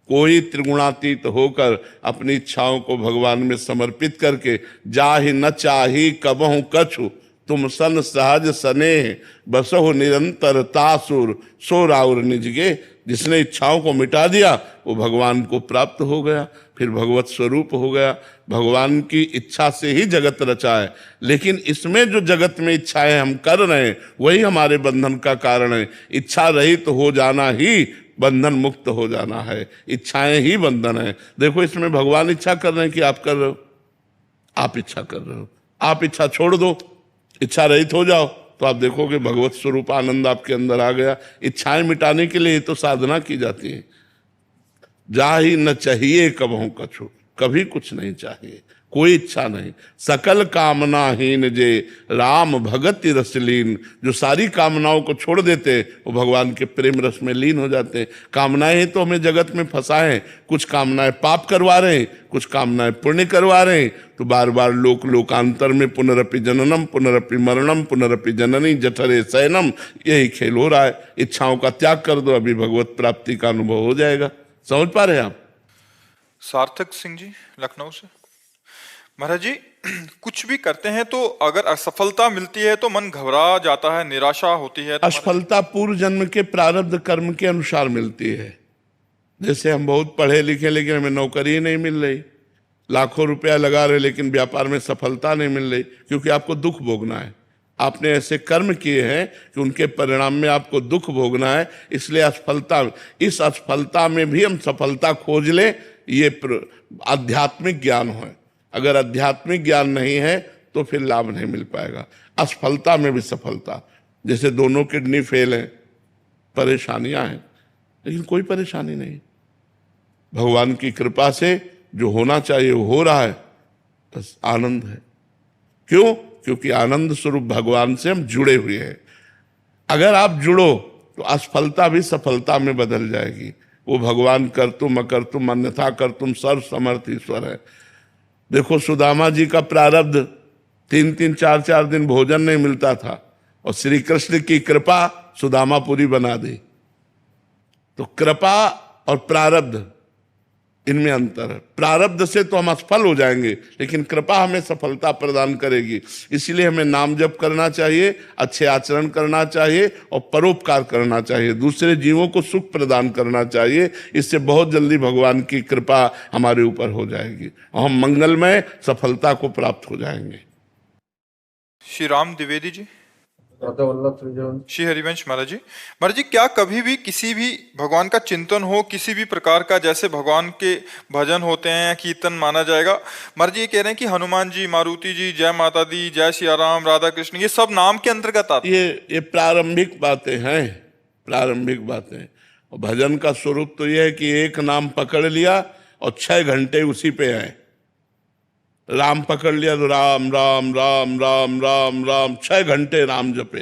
A: कोई त्रिगुणातीत होकर अपनी इच्छाओं को भगवान में समर्पित करके, जाहि न चाही कबहु कछु, तुम सन सहज स्नेह बसहु निरंतर तासुर, सो राउर निजगे। जिसने इच्छाओं को मिटा दिया वो भगवान को प्राप्त हो गया, फिर भगवत स्वरूप हो गया। भगवान की इच्छा से ही जगत रचा है, लेकिन इसमें जो जगत में इच्छाएं हम कर रहे हैं वही हमारे बंधन का कारण है। इच्छा रहित तो हो जाना ही बंधन मुक्त हो जाना है। इच्छाएं ही बंधन है। देखो, इसमें भगवान इच्छा कर रहे हैं कि आप कर रहे हो? आप इच्छा कर रहे हो। आप इच्छा छोड़ दो, इच्छा रहित हो जाओ, तो आप देखोगे भगवत स्वरूप आनंद आपके अंदर आ गया। इच्छाएं मिटाने के लिए तो साधना की जाती है। जा ही न चाहिए कबहू कछु, कभी कुछ नहीं चाहिए, कोई इच्छा नहीं। सकल कामनाहीन जे राम भगति रसलीन, जो सारी कामनाओं को छोड़ देते वो भगवान के प्रेम रस में लीन हो जाते हैं। कामनाएं तो हमें जगत में फंसाए, कुछ कामनाएं पाप करवा रहे हैं, कुछ कामनाएं पुण्य करवा रहे हैं, तो बार बार लोकांतर में पुनरपि जननम पुनरपि मरणम पुनरपि जननी जठरे शयनम, यही खेल हो रहा है। इच्छाओं का त्याग कर दो, अभी भगवत प्राप्ति का अनुभव हो जाएगा। समझ पा रहे हैं आप?
B: सार्थक सिंह जी लखनऊ से। महाराज जी, कुछ भी करते हैं तो अगर असफलता मिलती है तो मन घबरा जाता है, निराशा होती है।
A: असफलता पूर्व जन्म के प्रारब्ध कर्म के अनुसार मिलती है। जैसे हम बहुत पढ़े लिखे लेकिन हमें नौकरी नहीं मिल रही, लाखों रुपया लगा रहे लेकिन व्यापार में सफलता नहीं मिल रही, क्योंकि आपको दुख भोगना है। आपने ऐसे कर्म किए हैं कि उनके परिणाम में आपको दुख भोगना है, इसलिए असफलता, इस असफलता में भी हम सफलता खोज ले, ये आध्यात्मिक ज्ञान है। अगर आध्यात्मिक ज्ञान नहीं है तो फिर लाभ नहीं मिल पाएगा। असफलता में भी सफलता, जैसे दोनों किडनी फेल हैं, परेशानियां हैं, लेकिन कोई परेशानी नहीं। भगवान की कृपा से जो होना चाहिए वो हो रहा है, बस आनंद है। क्यों? क्योंकि आनंद स्वरूप भगवान से हम जुड़े हुए हैं। अगर आप जुड़ो तो असफलता भी सफलता में बदल जाएगी। वो भगवान कर्तुम अकर्तुम अन्यथा कर्तुम सर्व समर्थ ईश्वर है। देखो, सुदामा जी का प्रारब्ध 3-3 4-4 दिन भोजन नहीं मिलता था, और श्री कृष्ण की कृपा सुदामापुरी बना दी। तो कृपा और प्रारब्ध, इनमें अंतर है। प्रारब्ध से तो हम असफल हो जाएंगे, लेकिन कृपा हमें सफलता प्रदान करेगी। इसलिए हमें नाम जप करना चाहिए, अच्छे आचरण करना चाहिए और परोपकार करना चाहिए, दूसरे जीवों को सुख प्रदान करना चाहिए। इससे बहुत जल्दी भगवान की कृपा हमारे ऊपर हो जाएगी और हम मंगलमय सफलता को प्राप्त हो जाएंगे।
B: श्री राम द्विवेदी जी। श्री हरिवंश महाराज जी। महाराज जी, क्या कभी भी किसी भी भगवान का चिंतन हो, किसी भी प्रकार का, जैसे भगवान के भजन होते हैं या कीर्तन माना जाएगा? महाराज जी ये कह रहे हैं कि हनुमान जी, मारुति जी, जय माता दी, जय सिया राम, राधा कृष्ण, ये सब नाम के अंतर्गत आते हैं।
A: ये प्रारंभिक बातें हैं, प्रारंभिक बातें। और भजन का स्वरूप तो यह है कि एक नाम पकड़ लिया और 6 घंटे उसी पे है। राम पकड़ लिया तो राम राम राम राम राम राम, 6 घंटे राम जपे,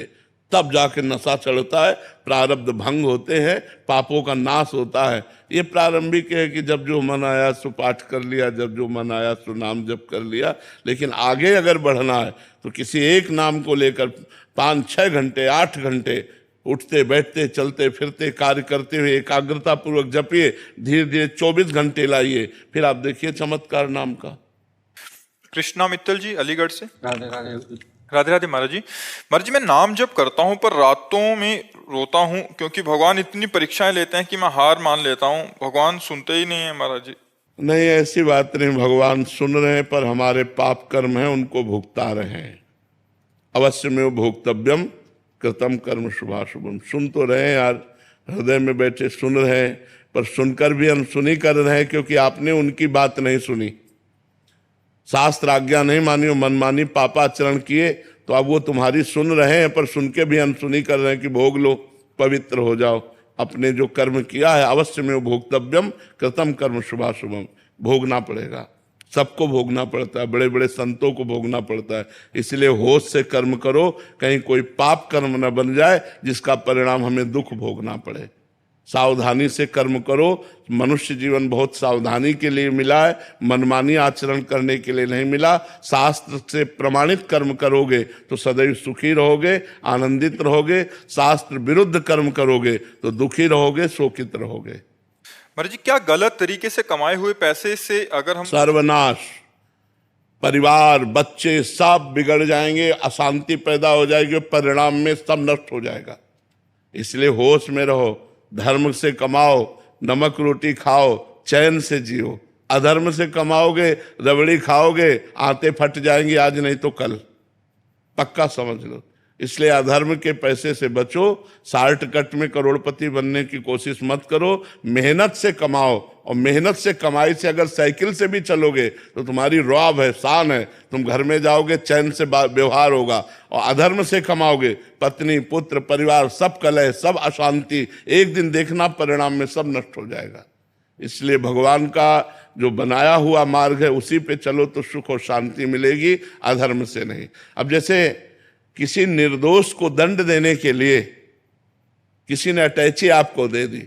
A: तब जाके नशा चढ़ता है, प्रारब्ध भंग होते हैं, पापों का नाश होता है। ये प्रारंभिक है कि जब जो मन आया सो पाठ कर लिया, जब जो मन आया सो नाम जप कर लिया। लेकिन आगे अगर बढ़ना है तो किसी एक नाम को लेकर 5-6 घंटे 8 घंटे उठते बैठते चलते फिरते कार्य करते हुए एकाग्रता पूर्वक जपिए, धीरे धीरे 24 घंटे लाइए, फिर आप देखिए चमत्कार नाम का।
B: कृष्णा मित्तल जी अलीगढ़ से।
C: राधे राधे।
B: राधे राधे महाराज जी। महाराज जी, मैं नाम जप करता हूँ पर रातों में रोता हूँ क्योंकि भगवान इतनी परीक्षाएं लेते हैं कि मैं हार मान लेता हूँ। भगवान सुनते ही नहीं है महाराज जी।
A: नहीं, ऐसी बात नहीं, भगवान सुन रहे हैं पर हमारे पाप कर्म हैं उनको भुगता रहे हैं। अवश्य में वो भोक्तव्यम कृतम कर्म शुभाशुभम। सुन तो रहे हैं यार, हृदय में बैठे सुन रहे हैं, पर सुनकर भी अनसुनी कर रहे हैं क्योंकि आपने उनकी बात नहीं सुनी, शास्त्र आज्ञा नहीं मानी और मनमानी पापाचरण किए। तो अब वो तुम्हारी सुन रहे हैं पर सुन के भी अनसुनी कर रहे हैं कि भोग लो, पवित्र हो जाओ। अपने जो कर्म किया है अवश्य में वो भोक्तव्यम कृतम कर्म शुभाशुभम, भोगना पड़ेगा, सबको भोगना पड़ता है, बड़े बड़े संतों को भोगना पड़ता है। इसलिए होश से कर्म करो, कहीं कोई पाप कर्म न बन जाए जिसका परिणाम हमें दुख भोगना पड़े। सावधानी से कर्म करो। मनुष्य जीवन बहुत सावधानी के लिए मिला है, मनमानी आचरण करने के लिए नहीं मिला। शास्त्र से प्रमाणित कर्म करोगे तो सदैव सुखी रहोगे, आनंदित रहोगे। शास्त्र विरुद्ध कर्म करोगे तो दुखी रहोगे, शोकित रहोगे।
B: महाराज जी, क्या गलत तरीके से कमाए हुए पैसे से अगर हम
A: सर्वनाश, परिवार बच्चे सब बिगड़ जाएंगे, अशांति पैदा हो जाएगी, परिणाम में सब नष्ट हो जाएगा। इसलिए होश में रहो, धर्म से कमाओ, नमक रोटी खाओ, चैन से जियो। अधर्म से कमाओगे, रबड़ी खाओगे, आंतें फट जाएंगी, आज नहीं तो कल, पक्का समझ लो। इसलिए अधर्म के पैसे से बचो, शॉर्टकट में करोड़पति बनने की कोशिश मत करो। मेहनत से कमाओ, और मेहनत से कमाई से अगर साइकिल से भी चलोगे तो तुम्हारी रौब है, शान है, तुम घर में जाओगे, चैन से व्यवहार होगा। और अधर्म से कमाओगे, पत्नी पुत्र परिवार सब कलह, सब अशांति, एक दिन देखना परिणाम में सब नष्ट हो जाएगा। इसलिए भगवान का जो बनाया हुआ मार्ग है उसी पे चलो तो सुख और शांति मिलेगी, अधर्म से नहीं। अब जैसे किसी निर्दोष को दंड देने के लिए किसी ने अटैची आपको दे दी,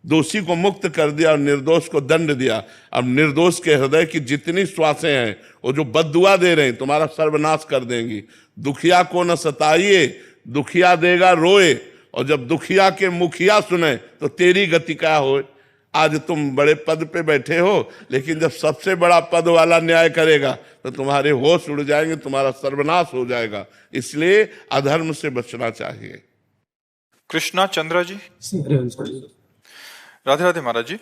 A: दोषी को मुक्त कर दिया और निर्दोष को दंड दिया। अब निर्दोष के हृदय की जितनी श्वासें हैं वो जो बद्दुआ दे रहे हैं तुम्हारा सर्वनाश कर देंगी। दुखिया को न सताइए, दुखिया देगा रोए, और जब दुखिया के मुखिया सुने तो तेरी गति क्या हो। आज तुम बड़े पद पे बैठे हो, लेकिन जब सबसे बड़ा पद वाला न्याय करेगा तो तुम्हारे होश उड़ जाएंगे, तुम्हारा सर्वनाश हो जाएगा। इसलिए अधर्म से बचना चाहिए।
B: कृष्णा चंद्रा जी। राधे राधे महाराज जी।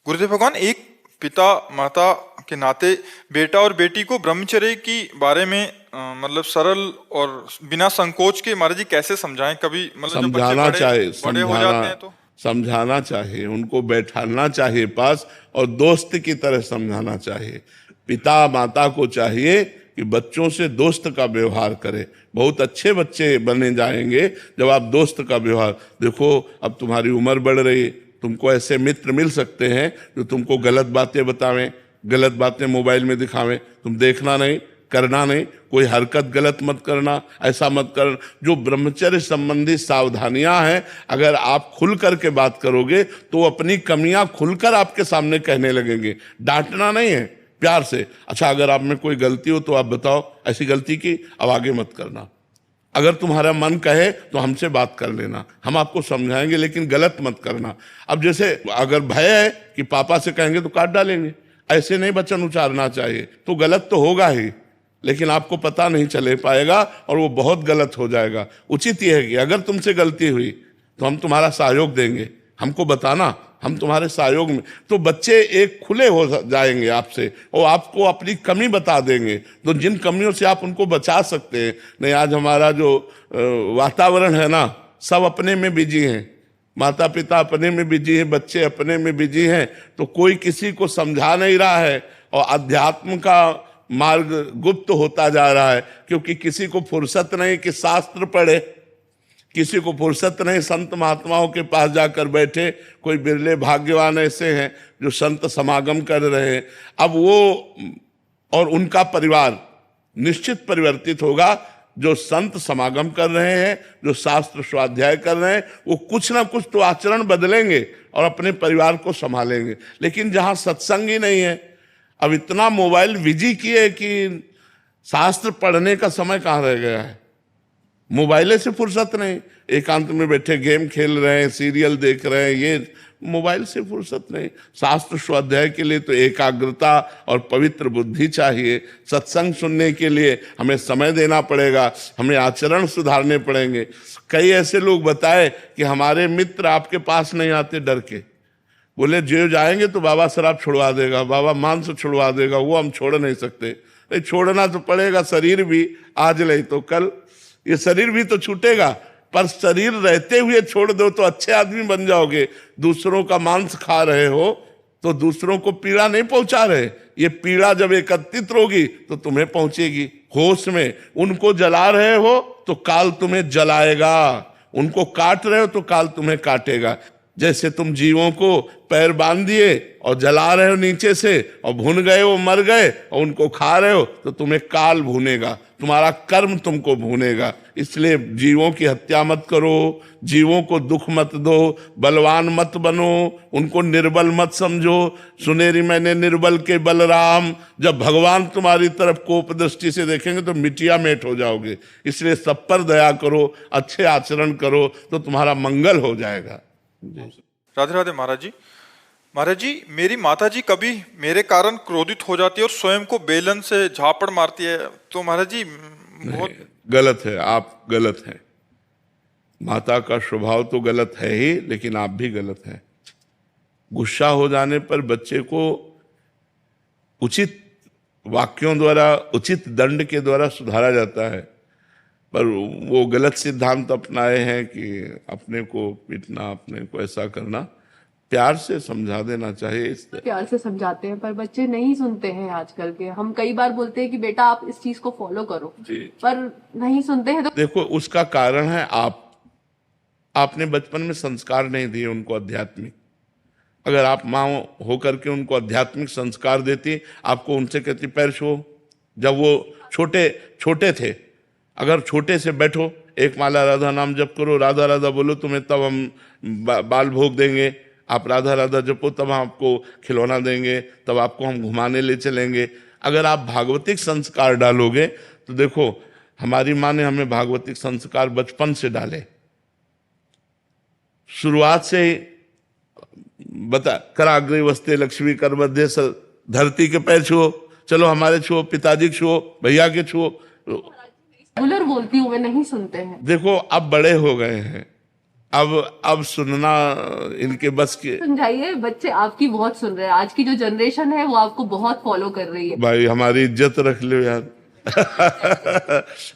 B: गुरुदेव भगवान, एक पिता माता के नाते बेटा और बेटी को ब्रह्मचर्य की बारे में मतलब सरल और बिना संकोच के महाराज जी कैसे समझाएं? कभी मतलब
A: समझाना चाहिए,
B: बड़े हो जाते हैं तो
A: समझाना चाहिए, उनको बैठाना चाहिए पास और दोस्त की तरह समझाना चाहिए। पिता माता को चाहिए कि बच्चों से दोस्त का व्यवहार करें। बहुत अच्छे बच्चे बने जाएंगे जब आप दोस्त का व्यवहार। देखो अब तुम्हारी उम्र बढ़ रही, तुमको ऐसे मित्र मिल सकते हैं जो तुमको गलत बातें बतावें, गलत बातें मोबाइल में दिखावें। तुम देखना नहीं, करना नहीं, कोई हरकत गलत मत करना, ऐसा मत करना। जो ब्रह्मचर्य संबंधी सावधानियां हैं, अगर आप खुल करके बात करोगे तो अपनी कमियां खुलकर आपके सामने कहने लगेंगे। डांटना नहीं है, प्यार से। अच्छा, अगर आप में कोई गलती हो तो आप बताओ, ऐसी गलती की, अब आगे मत करना। अगर तुम्हारा मन कहे तो हमसे बात कर लेना, हम आपको समझाएंगे, लेकिन गलत मत करना। अब जैसे अगर भय है कि पापा से कहेंगे तो काट डालेंगे, ऐसे नहीं वचन उच्चारना चाहिए। तो गलत तो होगा ही, लेकिन आपको पता नहीं चले पाएगा और वो बहुत गलत हो जाएगा। उचित यह है कि अगर तुमसे गलती हुई तो हम तुम्हारा सहयोग देंगे, हमको बताना, हम तुम्हारे सहयोग में। तो बच्चे एक खुले हो जाएंगे आपसे और आपको अपनी कमी बता देंगे, तो जिन कमियों से आप उनको बचा सकते हैं। नहीं, आज हमारा जो वातावरण है ना, सब अपने में बिजी हैं, माता पिता अपने में बिजी हैं, बच्चे अपने में बिजी हैं, तो कोई किसी को समझा नहीं रहा है और अध्यात्म का मार्ग गुप्त होता जा रहा है, क्योंकि किसी को फुर्सत नहीं कि शास्त्र पढ़े, किसी को फुर्सत नहीं संत महात्माओं के पास जाकर बैठे। कोई बिरले भाग्यवान ऐसे हैं जो संत समागम कर रहे हैं। अब वो और उनका परिवार निश्चित परिवर्तित होगा जो संत समागम कर रहे हैं, जो शास्त्र स्वाध्याय कर रहे हैं, वो कुछ ना कुछ तो आचरण बदलेंगे और अपने परिवार को संभालेंगे। लेकिन जहां सत्संग ही नहीं है, अब इतना मोबाइल बिजी किए कि शास्त्र पढ़ने का समय कहाँ रह गया है। मोबाइले से फुर्सत नहीं, एकांत में बैठे गेम खेल रहे हैं, सीरियल देख रहे हैं, ये मोबाइल से फुर्सत नहीं। शास्त्र स्वाध्याय के लिए तो एकाग्रता और पवित्र बुद्धि चाहिए। सत्संग सुनने के लिए हमें समय देना पड़ेगा, हमें आचरण सुधारने पड़ेंगे। कई ऐसे लोग बताए कि हमारे मित्र आपके पास नहीं आते डर के, बोले जो जाएंगे तो बाबा शराब छुड़वा देगा, बाबा मांस छुड़वा देगा, वो हम छोड़ नहीं सकते। छोड़ना तो पड़ेगा, शरीर भी आज नहीं तो कल ये शरीर भी तो छूटेगा, पर शरीर रहते हुए छोड़ दो तो अच्छे आदमी बन जाओगे। दूसरों का मांस खा रहे हो तो दूसरों को पीड़ा नहीं पहुंचा रहे, ये पीड़ा जब एकत्रित होगी तो तुम्हें पहुंचेगी। होश में उनको जला रहे हो तो काल तुम्हें जलाएगा, उनको काट रहे हो तो काल तुम्हें काटेगा। जैसे तुम जीवों को पैर बांध दिए और जला रहे हो नीचे से और भुन गए, वो मर गए और उनको खा रहे हो तो तुम्हें काल भूनेगा, तुम्हारा कर्म तुमको भूनेगा। इसलिए जीवों की हत्या मत करो, जीवों को दुख मत दो, बलवान मत बनो, उनको निर्बल मत समझो। सुनेरी मैंने निर्बल के बलराम, जब भगवान तुम्हारी तरफ कोप दृष्टि से देखेंगे तो मिटिया मेट हो जाओगे। इसलिए सब पर दया करो, अच्छे आचरण करो तो तुम्हारा मंगल हो जाएगा।
B: राधे राधे महाराज जी। महाराज जी, मेरी माता जी कभी मेरे कारण क्रोधित हो जाती है और स्वयं को बेलन से झापड़ मारती है, तो महाराज जी बहुत
A: गलत है, आप गलत हैं। माता का स्वभाव तो गलत है ही, लेकिन आप भी गलत हैं। गुस्सा हो जाने पर बच्चे को उचित वाक्यों द्वारा, उचित दंड के द्वारा सुधारा जाता है, पर वो गलत सिद्धांत अपनाए हैं कि अपने को पीटना, अपने को ऐसा करना। प्यार से समझा देना चाहिए।
J: प्यार से समझाते हैं पर बच्चे नहीं सुनते हैं आजकल के। हम कई बार बोलते हैं कि बेटा आप इस चीज को फॉलो करो, पर नहीं सुनते हैं। तो
A: देखो, उसका कारण है आपने बचपन में संस्कार नहीं दिए उनको आध्यात्मिक। अगर आप माँ होकर के उनको आध्यात्मिक संस्कार देती, आपको उनसे कहती पैर छुओ, जब वो छोटे थे, अगर छोटे से बैठो, एक माला राधा नाम जप करो, राधा राधा बोलो, तुम्हें तब हम बाल भोग देंगे। आप राधा राधा जपो, तब हम आपको खिलौना देंगे, तब आपको हम घुमाने ले चलेंगे। अगर आप भागवतिक संस्कार डालोगे तो देखो, हमारी माँ ने हमें भागवतिक संस्कार बचपन से डाले, शुरुआत से ही बता, कराग्रे वस्ते लक्ष्मी कर मध्य धरती के पैर छुओ, चलो हमारे छुओ, पिताजी के छुओ, भैया के छुओ।
J: रेगुलर बोलती हूँ, वे नहीं सुनते हैं।
A: देखो, अब बड़े हो गए हैं, अब सुनना इनके बस के।
J: समझाइए, बच्चे आपकी बहुत सुन रहे हैं। आज की जो जनरेशन है वो आपको बहुत फॉलो कर रही है।
A: भाई हमारी इज्जत रख लो यार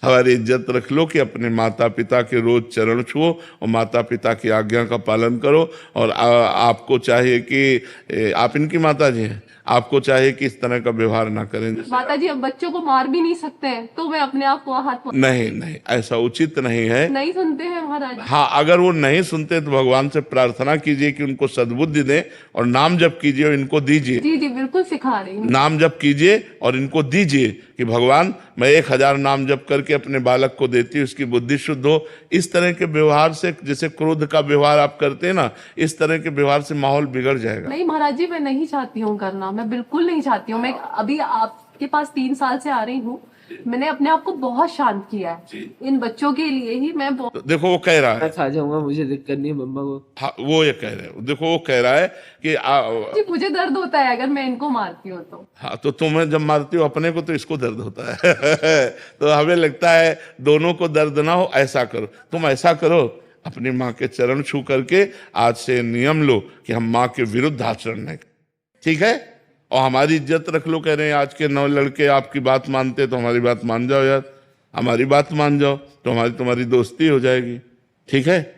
A: हमारी इज्जत रख लो कि अपने माता पिता के रोज चरण छुओ और माता पिता की आज्ञा का पालन करो। और आपको चाहिए कि आप इनकी माता जी हैं, आपको चाहिए कि इस तरह का व्यवहार ना करें।
J: माता जी, अब बच्चों को मार भी नहीं सकते हैं, तो मैं अपने आप को हाथ
A: नहीं, ऐसा उचित नहीं है।
J: नहीं सुनते हैं महाराज।
A: हाँ, अगर वो नहीं सुनते तो भगवान से प्रार्थना कीजिए कि उनको सद्बुद्धि दें और नाम जप कीजिए और इनको दीजिए।
J: जी जी, बिल्कुल सिखा रही हूँ।
A: नाम जप कीजिए और इनको दीजिए कि भगवान, मैं 1000 नाम जप करके अपने बालक को देती हूँ, उसकी बुद्धि शुद्ध हो। इस तरह के व्यवहार से, जैसे क्रोध का व्यवहार आप करते हैं ना, इस तरह के व्यवहार से माहौल बिगड़ जाएगा।
J: नहीं महाराज जी, मैं नहीं चाहती हूँ करना, मैं बिल्कुल नहीं चाहती हूँ। मैं अभी आपके पास 3 साल से आ रही हूँ, मैंने अपने आप को बहुत शांत किया है इन बच्चों के लिए ही। मैं
A: तो देखो, वो कह रहा है,
G: मैं खा जाऊंगा, मुझे दिक्कत नहीं है मम्मा को।
A: हाँ, वो ये कह रहे हैं, देखो वो कह रहा है कि
J: जी, मुझे दर्द होता है अगर मैं इनको मारती हूँ तो।
A: हाँ, तो तुम्हें जब मारती हो अपने को तो इसको दर्द होता है तो हमें लगता है दोनों को दर्द ना हो। ऐसा करो, तुम ऐसा करो, अपनी माँ के चरण छू करके आज से नियम लो कि हम माँ के विरुद्ध आचरण नहीं, ठीक है? और हमारी इज्जत रख लो। कह रहे हैं आज के 9 लड़के आपकी बात मानते, तो हमारी बात मान जाओ यार, हमारी बात मान जाओ, तो हमारी तुम्हारी दोस्ती हो जाएगी, ठीक है?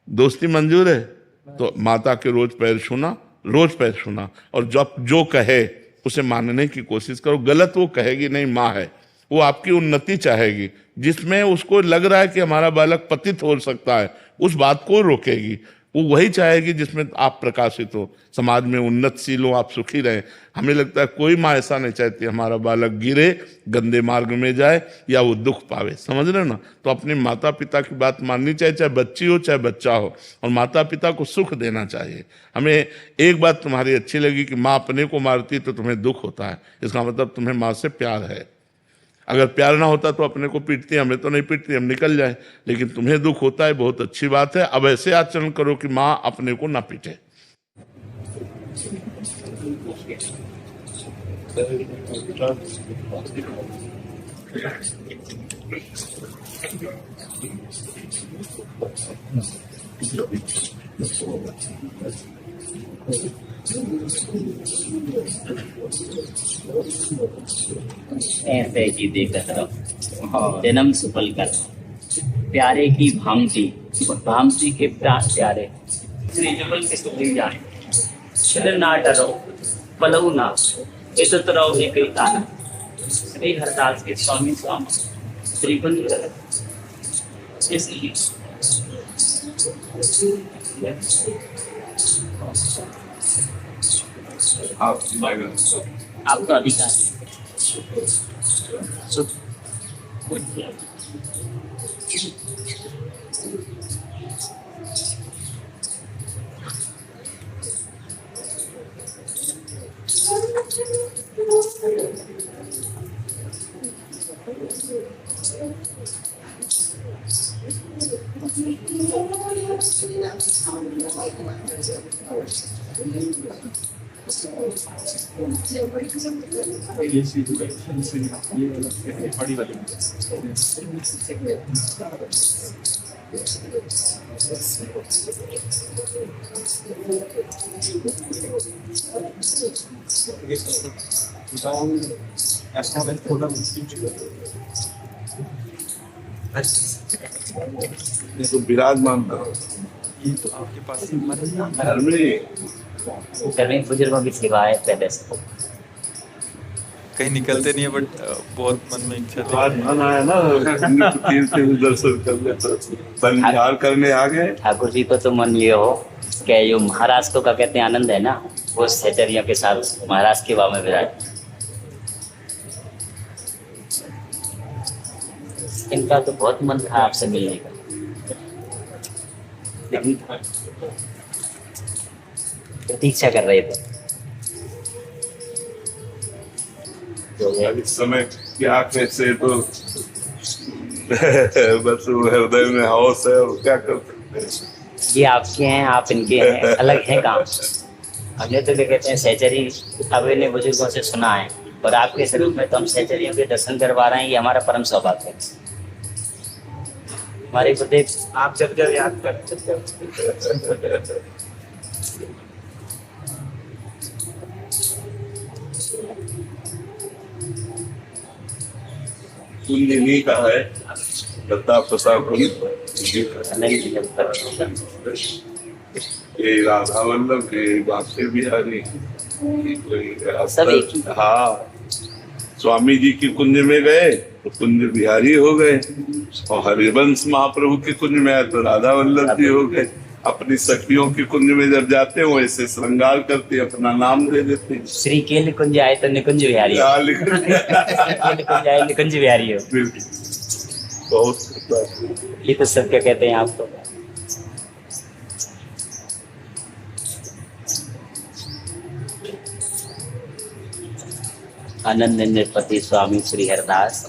A: दोस्ती मंजूर है? तो माता के रोज पैर छूना और जब जो कहे उसे मानने की कोशिश करो। गलत वो कहेगी नहीं, माँ है, वो आपकी उन्नति चाहेगी। जिसमें उसको लग रहा है कि हमारा बालक पतित हो सकता है, उस बात को रोकेगी। वो वही चाहेगी जिसमें आप प्रकाशित हो, समाज में उन्नतशील हो, आप सुखी रहें। हमें लगता है कोई माँ ऐसा नहीं चाहती हमारा बालक गिरे, गंदे मार्ग में जाए या वो दुख पावे, समझ रहे हो ना। तो अपने माता पिता की बात माननी चाहिए, चाहे बच्ची हो चाहे बच्चा हो, और माता पिता को सुख देना चाहिए। हमें एक बात तुम्हारी अच्छी लगी कि माँ अपने को मारती तो तुम्हें दुख होता है, इसका मतलब तुम्हें माँ से प्यार है। अगर प्यार ना होता तो अपने को पीटती, हमें तो नहीं पीटती, हम निकल जाए, लेकिन तुम्हें दुख होता है, बहुत अच्छी बात है। अब ऐसे आचरण करो कि माँ अपने को ना पीटे।
K: ऐसे ही देखत रहो जन्म सुफल कर, प्यारे की भामती भामती के प्यारे, श्री जबल के सुखी जाए, छिल ना डरो पलऊ ना, इतत रहो एक ही तारा। श्री हरदास के स्वामी स्वामी श्री कुंज इसलिए आपका अधिकार है।
A: तो विराजमान करो,
B: ये तो आपके पास
A: घर में
K: बुजुर्गों की सेवा है पहले से।
B: कहीं निकलते नहीं है, बट बहुत मन में इच्छा थी।
A: आज मन आया ना दर्शन करने, तो बलिहार करने आ गए।
K: ठाकुर जी को तो मन ये हो कि जो महाराज को का कहते हैं आनंद है ना, वो सहचरियों के साथ महाराज के वाव में विराज। इनका तो बहुत मन था आपसे मिलने का, लेकिन प्रतीक्षा कर रहे थे।
A: इस समय क्या कैसे तो बस हृदय में हौस है, और क्या कर सकते हैं।
K: ये आपके हैं, आप इनके हैं, अलग है काम। हमने तो क्या कहते हैं सहचरी, अब इन्हें बुजुर्गों से सुना है, और आपके स्वरूप में तो हम सहचरियों के दर्शन करवा रहे हैं, ये हमारा परम सौभाग्य है। हमारे गुरुदेव आप जब जब याद करते
A: कुंदिनी का है, दत्ता प्रसाद ये राधा वल्लभ, ये बांके बिहारी, हाँ स्वामी जी की कुंज में गए तो कुंज बिहारी हो गए, और हरिवंश महाप्रभु के कुंज में आए तो राधा वल्लभ जी हो गए। अपनी सखियों की कुंज में जब जाते हैं वैसे श्रृंगार करते, अपना नाम दे देते हैं।
K: श्री के निकुंज आए तो निकुंज बिहारी हो। निकुंज आए निकुंज बिहारी हो। बहुत ये तो सब क्या कहते हैं आपको। आनंद निरपति स्वामी श्री हरदास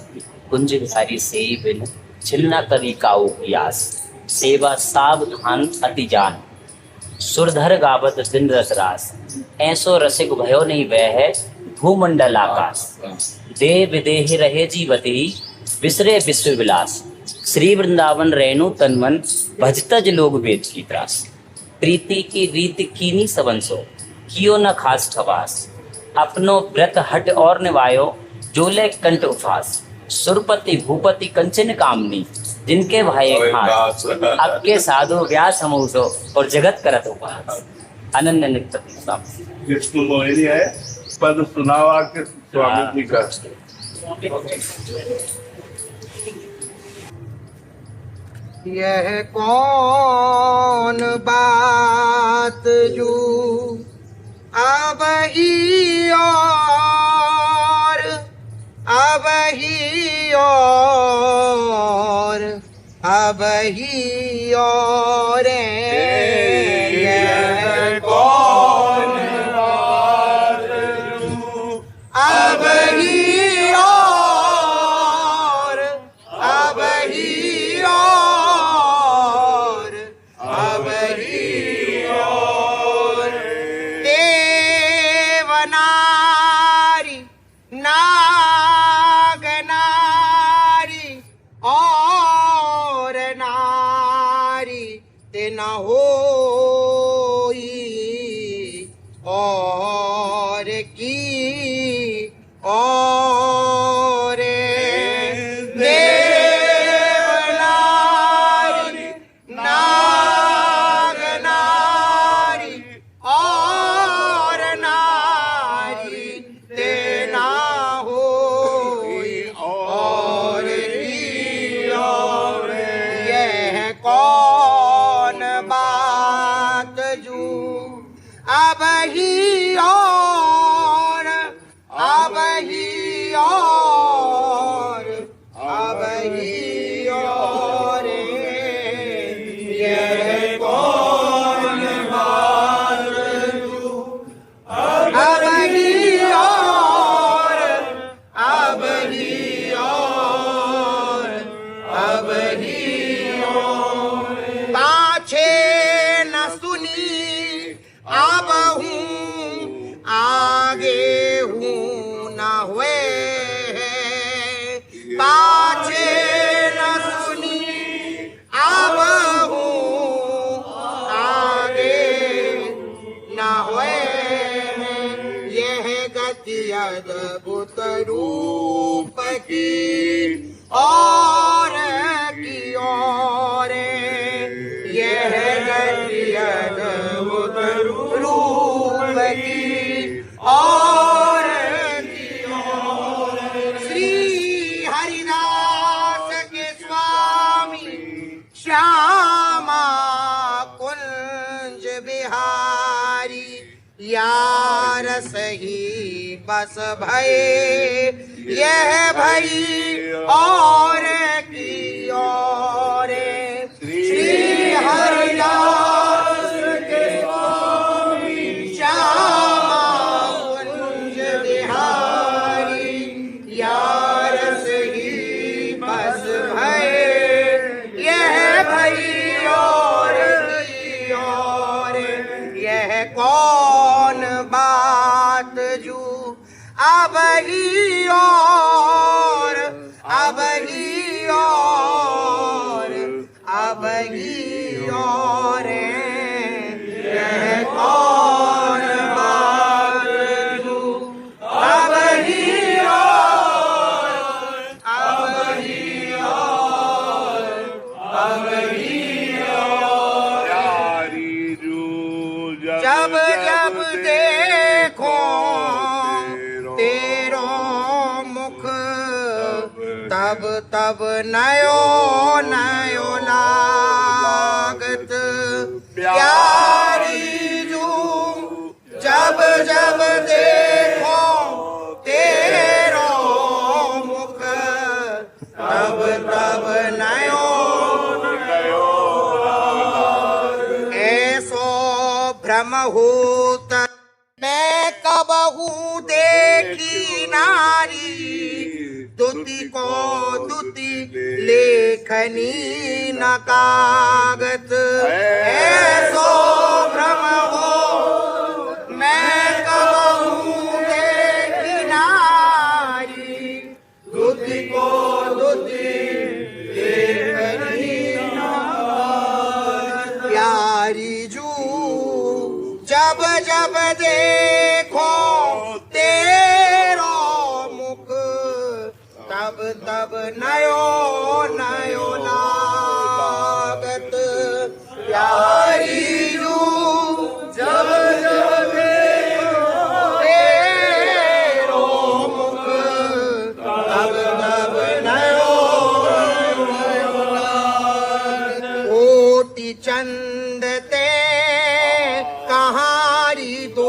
K: कुंज बिहारी से बिन छिलना करी काऊ पियास, सेवा सावधान अति जान, सुरधर गावत दिन रस रास, ऐसो रसिक भयो नहीं वह है भूमंडल आकाश, देह विदेह रहे जीवती विसरे विश्व विलास, श्री वृंदावन रेणु तनमन भजतज लोग वेद की त्रास, प्रीति की रीत कीनी सबंसो कियो न खास ठवास, अपनो व्रत हट और निवायो जोले कंठ उफास, सुरपति भूपति कंचन कामनी जिनके भाई खास, आपके साधु व्यास समूसो और जगत करत उपहास। आनंद नित्य
A: विष्णु मोहिनी है, पद सुनावा के स्वामी जी का।
L: यह कौन बात जो अब ही और अब ही और अब ही और यह कौन बात जो अब ही और अब ही और अब ही और देवनारी नागनारी और नारी ते न होई और की और देवनारी नागनारी और नारी ते ना होई और की और यह कौन बात जो अब ही और अब ही और अब ही और यह कौन बात जो अब ही और अब ही और अब ही और पाछे न सुनी अब हूँ आगे हूँ न हुए पाछे न सुनी अब हूँ आगे न हुए यह गति अद्भुत रूप की और की और यह गति अद्भुत रूप की और की और श्री हरिदास के स्वामी श्यामा कुंज बिहारी यार सही बस भये यह भई और की और श्री हरिदास के स्वामी श्यामा कुंज बिहारी यार सही बस भये यह भई और की और यह कौन बात जो अब ही और अब ही और अब ही और यह कौन बात जो अब ही और अब ही और अब ही और जब जब देखो तेरो मुख तब तब नयो नयो लागत प्यारी जू जब जब देखो तेरो मुख तब तब नयो ऐसो भ्रम होत मैं कबहू देखी नारी दुति को दुति लेखनी न कागत ऐसो भ्रम हो मैं कबहू देखी नारी दुति को दुति लेखनी न कागत प्यारी जू जब जब देखो तेरो मुख तब तब नयो नयो लागत प्यारी जू जब जब देखो तेरो मुख तब तब नयो नयो लागत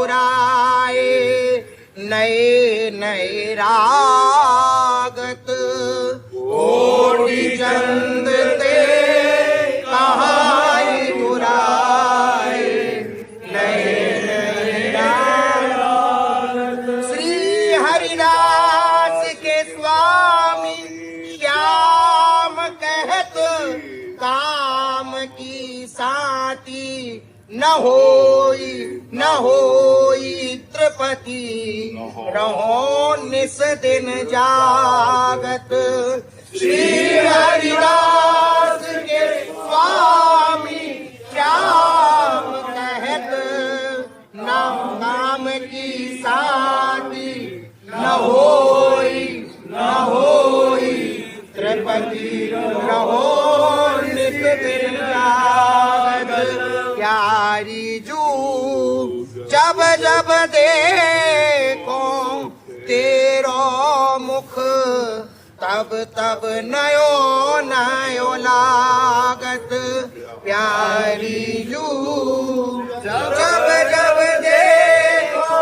L: मुस्कुराए नए नए रागत कोटि चंद ते कहाई मुराए नए नए रागत। श्री हरिदास के स्वामी श्याम कहत काम की साथी न होई त्रिपति रहो निस दिन जागत। श्री हरिदास के स्वामी श्याम कहत नाम काम की साथी न होई त्रिपति रहो निस दिन जागत। प्यारी जू जब जब देखो तेरो मुख तब तब नयो नयो लागत। प्यारी जू जब जब देखो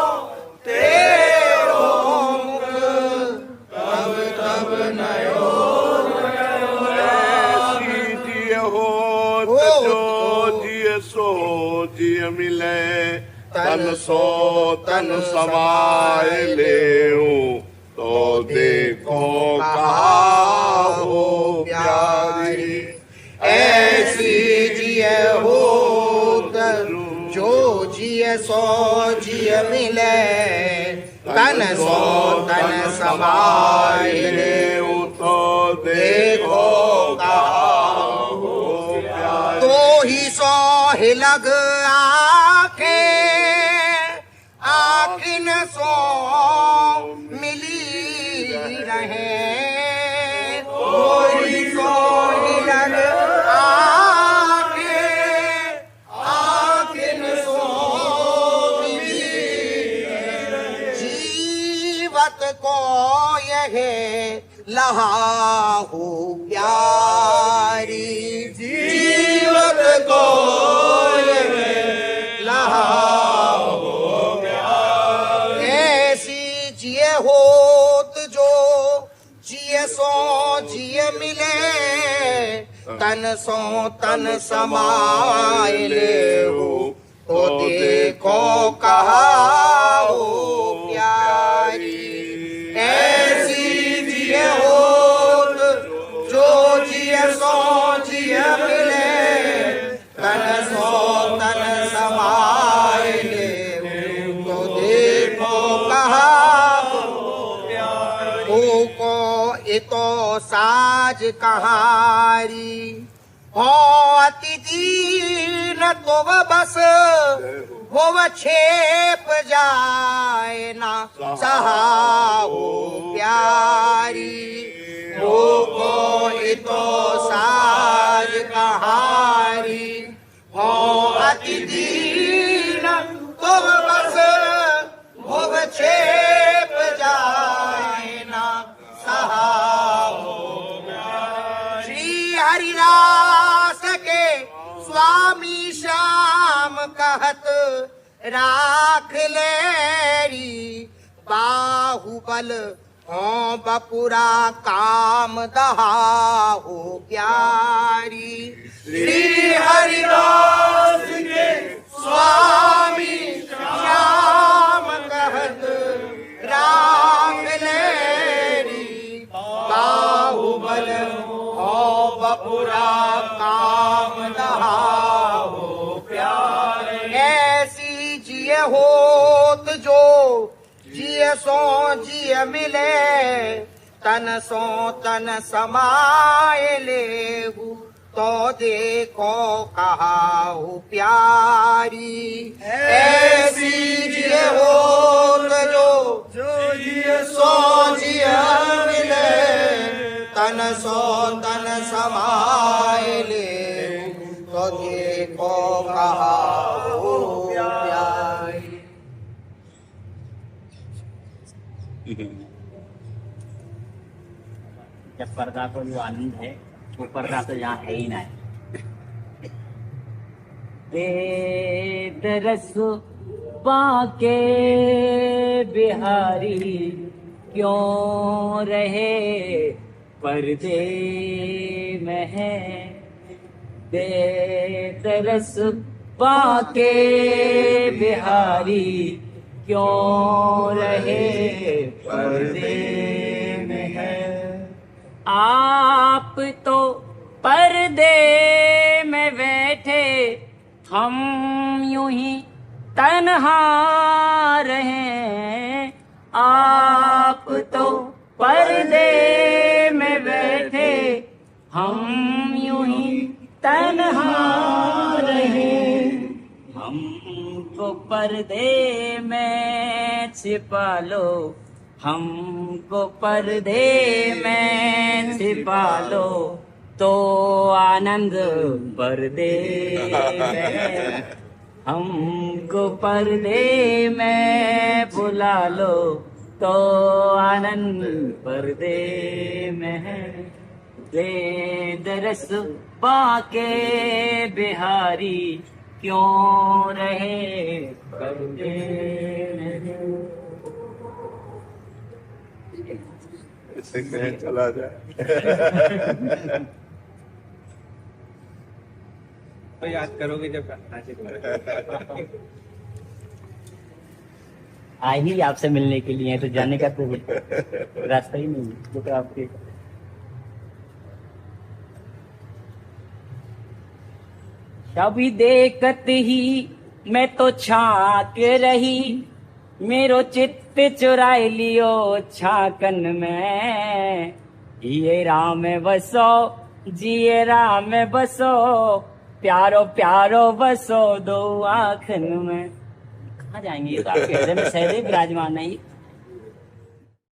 L: तेरो मुख तब तब नयो
A: सो जिय मिले तन सो तन समाए ले तो देखो कहा हो प्यारी
L: ऐसी जिय हो जो जिय सो जिय मिले तन सो तन समाए ले
A: तो देखो कहा
L: तो ही सो ही लग आखिन सो मिली रहे तो ही सो ही लग आखिन सो मिली रहे। जीवत को यह लहा हो प्यारी जीवत को लहा हो प्यारी। ऐसी जिय होत जो जिय सो जिय मिले तन सो तन समाए ले तो देखो कहा हो प्यारी। ऐसी जिय होत जो जिय सो जिय मिले तन सो तन समाए ले तो देखो कहा हो को इतो साज कहारी हो अति दीन तो बस वो छेप जाए ना सहा हो प्यारी। हो को इतो साज कहारी हो अति दीन तो बस वो छेप जाए ना सहा हो। श्री हरिदास के स्वामी श्याम कहत राख लेरी बाहुबल हो बपुरा काम दहा हो प्यारी। श्री हरिदास के स्वामी श्याम कहत राख लेरी बाहुबल हो बपुरा काम दहा हो प्यारी। ऐसी जिय होत जो जिय सो जिय मिले तन सो तन समाए लेहु तो देखो कहा हो प्यारी। ऐसी जिय होत जो जिय सो जिय मिले तन सो तन समाए लेहु तो देखो कहा हो प्यारी।
K: जब पर्दा को जो आनंद है वो पर्दा तो यहाँ है ही ना। वेद रस बाके बिहारी क्यों रहे पर्दे में है दे तरस बाके बिहारी क्यों रहे पर्दे में है। आप तो पर्दे में बैठे हम यूं ही तन्हा रहे। आप तो पर्दे में बैठे हम यूं ही तन्हा रहे। हमको पर्दे में छिपा लो, हमको पर्दे में छिपा लो तो आनंद पर्दे में। हमको पर्दे में बुला लो तो आनंद पर्दे में है। दे दरस बाके बिहारी क्यों रहे पर्दे में।
A: चला जाए
C: तो याद करोगे जब
K: आए ही आपसे मिलने के लिए, तो जाने का तो रास्ता ही नहीं है तो आपके। कभी देखत ही मैं तो छाक रही, मेरो चित्त चुराई लियो छाकन में। ये राम बसो जिए राम बसो, प्यारो प्यारो बसो दो आँखन में। कहाँ जाएंगे, ये तो आपके हृदय में सहज विराजमान है।